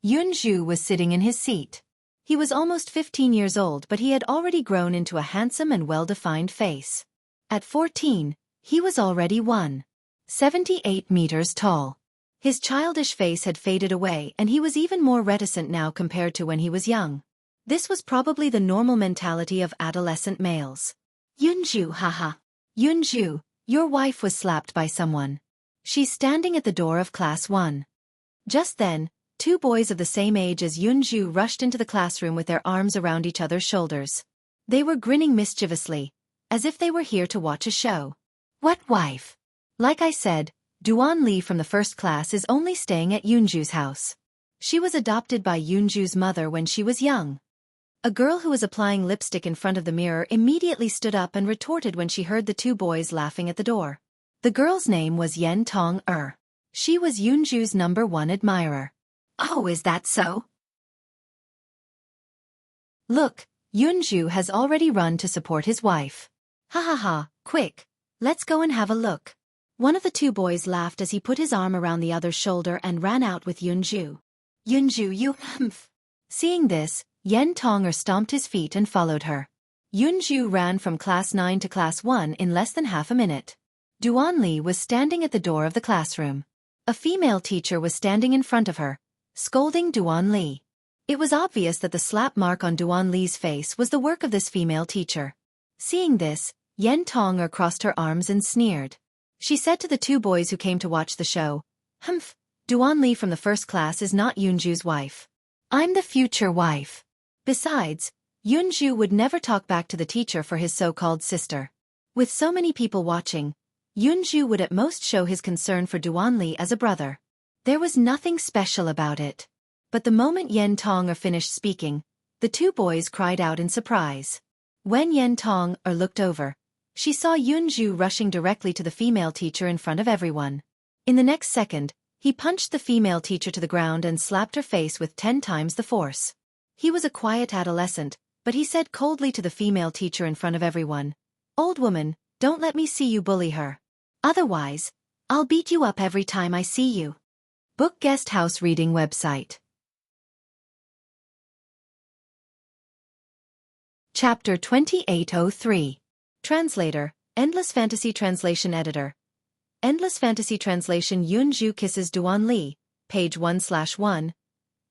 Yun Zhu was sitting in his seat. He was almost 15 years old, but he had already grown into a handsome and well-defined face. At 14, he was already 178 meters tall. His childish face had faded away, and he was even more reticent now compared to when he was young. This was probably the normal mentality of adolescent males. Yunju, haha. Yunju, your wife was slapped by someone. She's standing at the door of class 1. Just then, two boys of the same age as Yunju rushed into the classroom with their arms around each other's shoulders. They were grinning mischievously, as if they were here to watch a show. What wife? Like I said, Duan Li from the first class is only staying at Yunju's house. She was adopted by Yunju's mother when she was young. A girl who was applying lipstick in front of the mirror immediately stood up and retorted when she heard the two boys laughing at the door. The girl's name was Yen Tong-er. She was Yunju's #1 admirer. Oh, is that so? Look, Yunju has already run to support his wife. Ha ha ha, quick, let's go and have a look. One of the two boys laughed as he put his arm around the other's shoulder and ran out with Yunju. Yunju, you humph. Seeing this, Yen Tong-er stomped his feet and followed her. Yunju ran from class 9 to class 1 in less than half a minute. Duan Li was standing at the door of the classroom. A female teacher was standing in front of her, scolding Duan Li. It was obvious that the slap mark on Duan Li's face was the work of this female teacher. Seeing this, Yen Tong-er crossed her arms and sneered. She said to the two boys who came to watch the show, Humph, Duan Li from the first class is not Yunju's wife. I'm the future wife. Besides, Yunju would never talk back to the teacher for his so-called sister. With so many people watching, Yunju would at most show his concern for Duan Li as a brother. There was nothing special about it. But the moment Yen Tong-er finished speaking, the two boys cried out in surprise. When Yen Tong-er looked over, she saw Yunju rushing directly to the female teacher in front of everyone. In the next second, he punched the female teacher to the ground and slapped her face with 10 times the force. He was a quiet adolescent, but he said coldly to the female teacher in front of everyone, Old woman, don't let me see you bully her. Otherwise, I'll beat you up every time I see you. Book Guest House Reading Website. Chapter 2803. Translator, Endless Fantasy Translation Editor. Endless Fantasy Translation Yunju kisses Duan Li, page 1/1.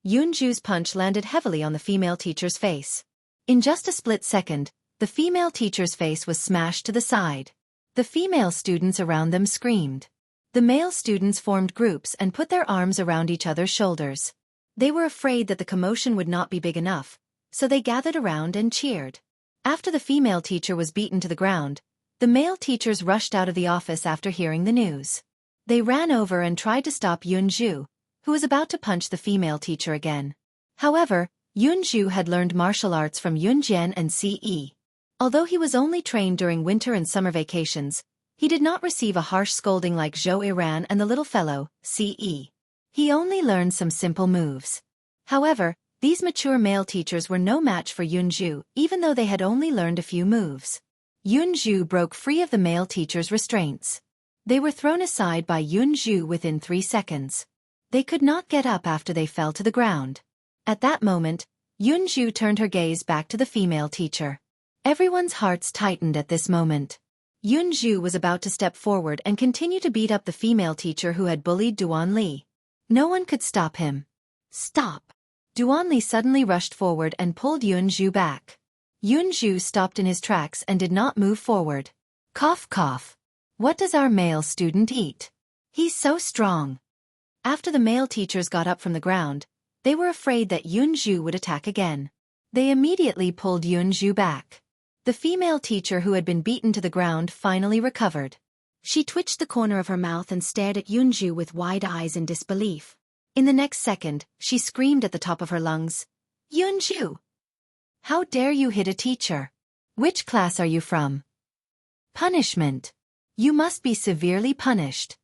Yunju's punch landed heavily on the female teacher's face. In just a split second, the female teacher's face was smashed to the side. The female students around them screamed. The male students formed groups and put their arms around each other's shoulders. They were afraid that the commotion would not be big enough, so they gathered around and cheered. After the female teacher was beaten to the ground, the male teachers rushed out of the office after hearing the news. They ran over and tried to stop Yunju, who was about to punch the female teacher again. However, Yunju had learned martial arts from Yunjian and Ce. Although he was only trained during winter and summer vacations, he did not receive a harsh scolding like Zhou Iran and the little fellow, Ce. He only learned some simple moves. However, these mature male teachers were no match for Yunju, even though they had only learned a few moves. Yunju broke free of the male teacher's restraints. They were thrown aside by Yunju within 3 seconds. They could not get up after they fell to the ground. At that moment, Yunju turned her gaze back to the female teacher. Everyone's hearts tightened at this moment. Yunju was about to step forward and continue to beat up the female teacher who had bullied Duan Li. No one could stop him. Stop! Duan Li suddenly rushed forward and pulled Yunju back. Yunju stopped in his tracks and did not move forward. Cough cough. What does our male student eat? He's so strong. After the male teachers got up from the ground, they were afraid that Yunju would attack again. They immediately pulled Yunju back. The female teacher who had been beaten to the ground finally recovered. She twitched the corner of her mouth and stared at Yunju with wide eyes in disbelief. In the next second, she screamed at the top of her lungs, Yunju! How dare you hit a teacher? Which class are you from? Punishment. You must be severely punished.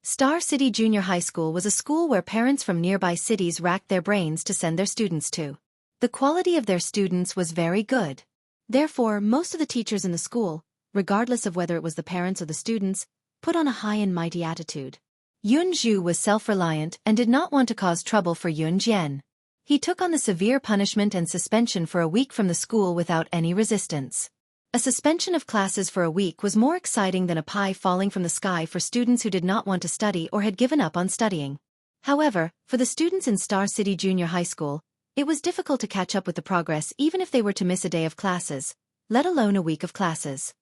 Star City Junior High School was a school where parents from nearby cities racked their brains to send their students to. The quality of their students was very good. Therefore, most of the teachers in the school, regardless of whether it was the parents or the students, put on a high and mighty attitude. Yunju was self-reliant and did not want to cause trouble for Yunjian. He took on the severe punishment and suspension for a week from the school without any resistance. A suspension of classes for a week was more exciting than a pie falling from the sky for students who did not want to study or had given up on studying. However, for the students in Star City Junior High School, it was difficult to catch up with the progress even if they were to miss a day of classes, let alone a week of classes.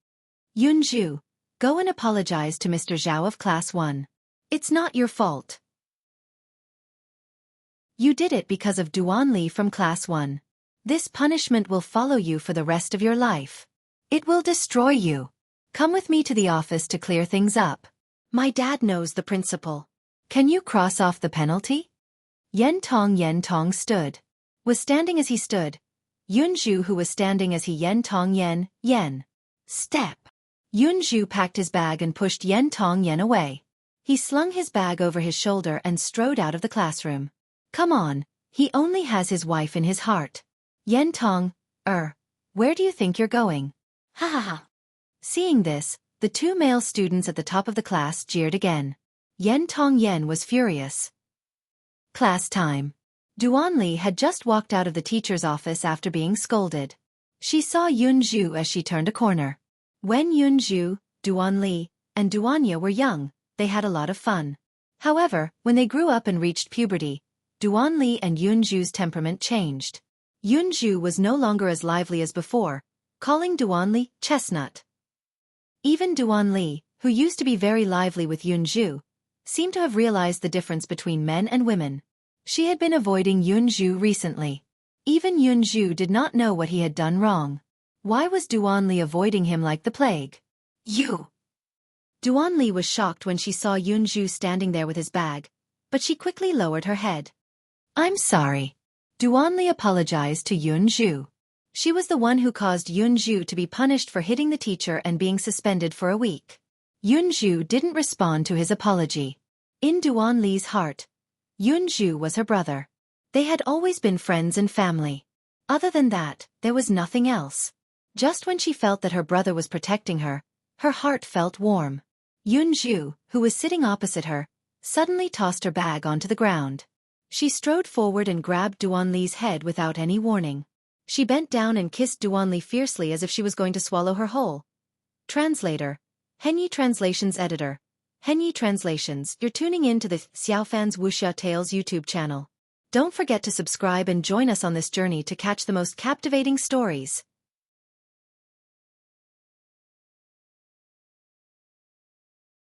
Yunju, go and apologize to Mr. Zhao of Class 1. It's not your fault. You did it because of Duan Li from Class 1. This punishment will follow you for the rest of your life. It will destroy you. Come with me to the office to clear things up. My dad knows the principal. Can you cross off the penalty? Yen Tong stood. Was standing as he stood. Yunju who was standing as he Yen. Step. Yunju packed his bag and pushed Yen away. He slung his bag over his shoulder and strode out of the classroom. Come on, he only has his wife in his heart. Yen where do you think you're going? Ha ha ha. Seeing this, the two male students at the top of the class jeered again. Yen was furious. Class time. Duan Li had just walked out of the teacher's office after being scolded. She saw Yunju as she turned a corner. When Yunju, Duan Li, and Duanya were young, they had a lot of fun. However, when they grew up and reached puberty, Duan Li and Yunju's temperament changed. Yunju was no longer as lively as before, calling Duan Li chestnut. Even Duan Li, who used to be very lively with Yunju, seemed to have realized the difference between men and women. She had been avoiding Yunju recently. Even Yunju did not know what he had done wrong. Why was Duan Li avoiding him like the plague? You! Duan Li was shocked when she saw Yunju standing there with his bag, but she quickly lowered her head. I'm sorry. Duan Li apologized to Yunju. She was the one who caused Yunju to be punished for hitting the teacher and being suspended for a week. Yunju didn't respond to his apology. In Duan Li's heart, Yunju was her brother. They had always been friends and family. Other than that, there was nothing else. Just when she felt that her brother was protecting her, her heart felt warm. Yunju, who was sitting opposite her, suddenly tossed her bag onto the ground. She strode forward and grabbed Duan Li's head without any warning. She bent down and kissed Duan Li fiercely as if she was going to swallow her whole. Translator. Henyi Translations Editor. Henyi Translations, you're tuning in to the Xiaofan's Wuxia Tales YouTube channel. Don't forget to subscribe and join us on this journey to catch the most captivating stories.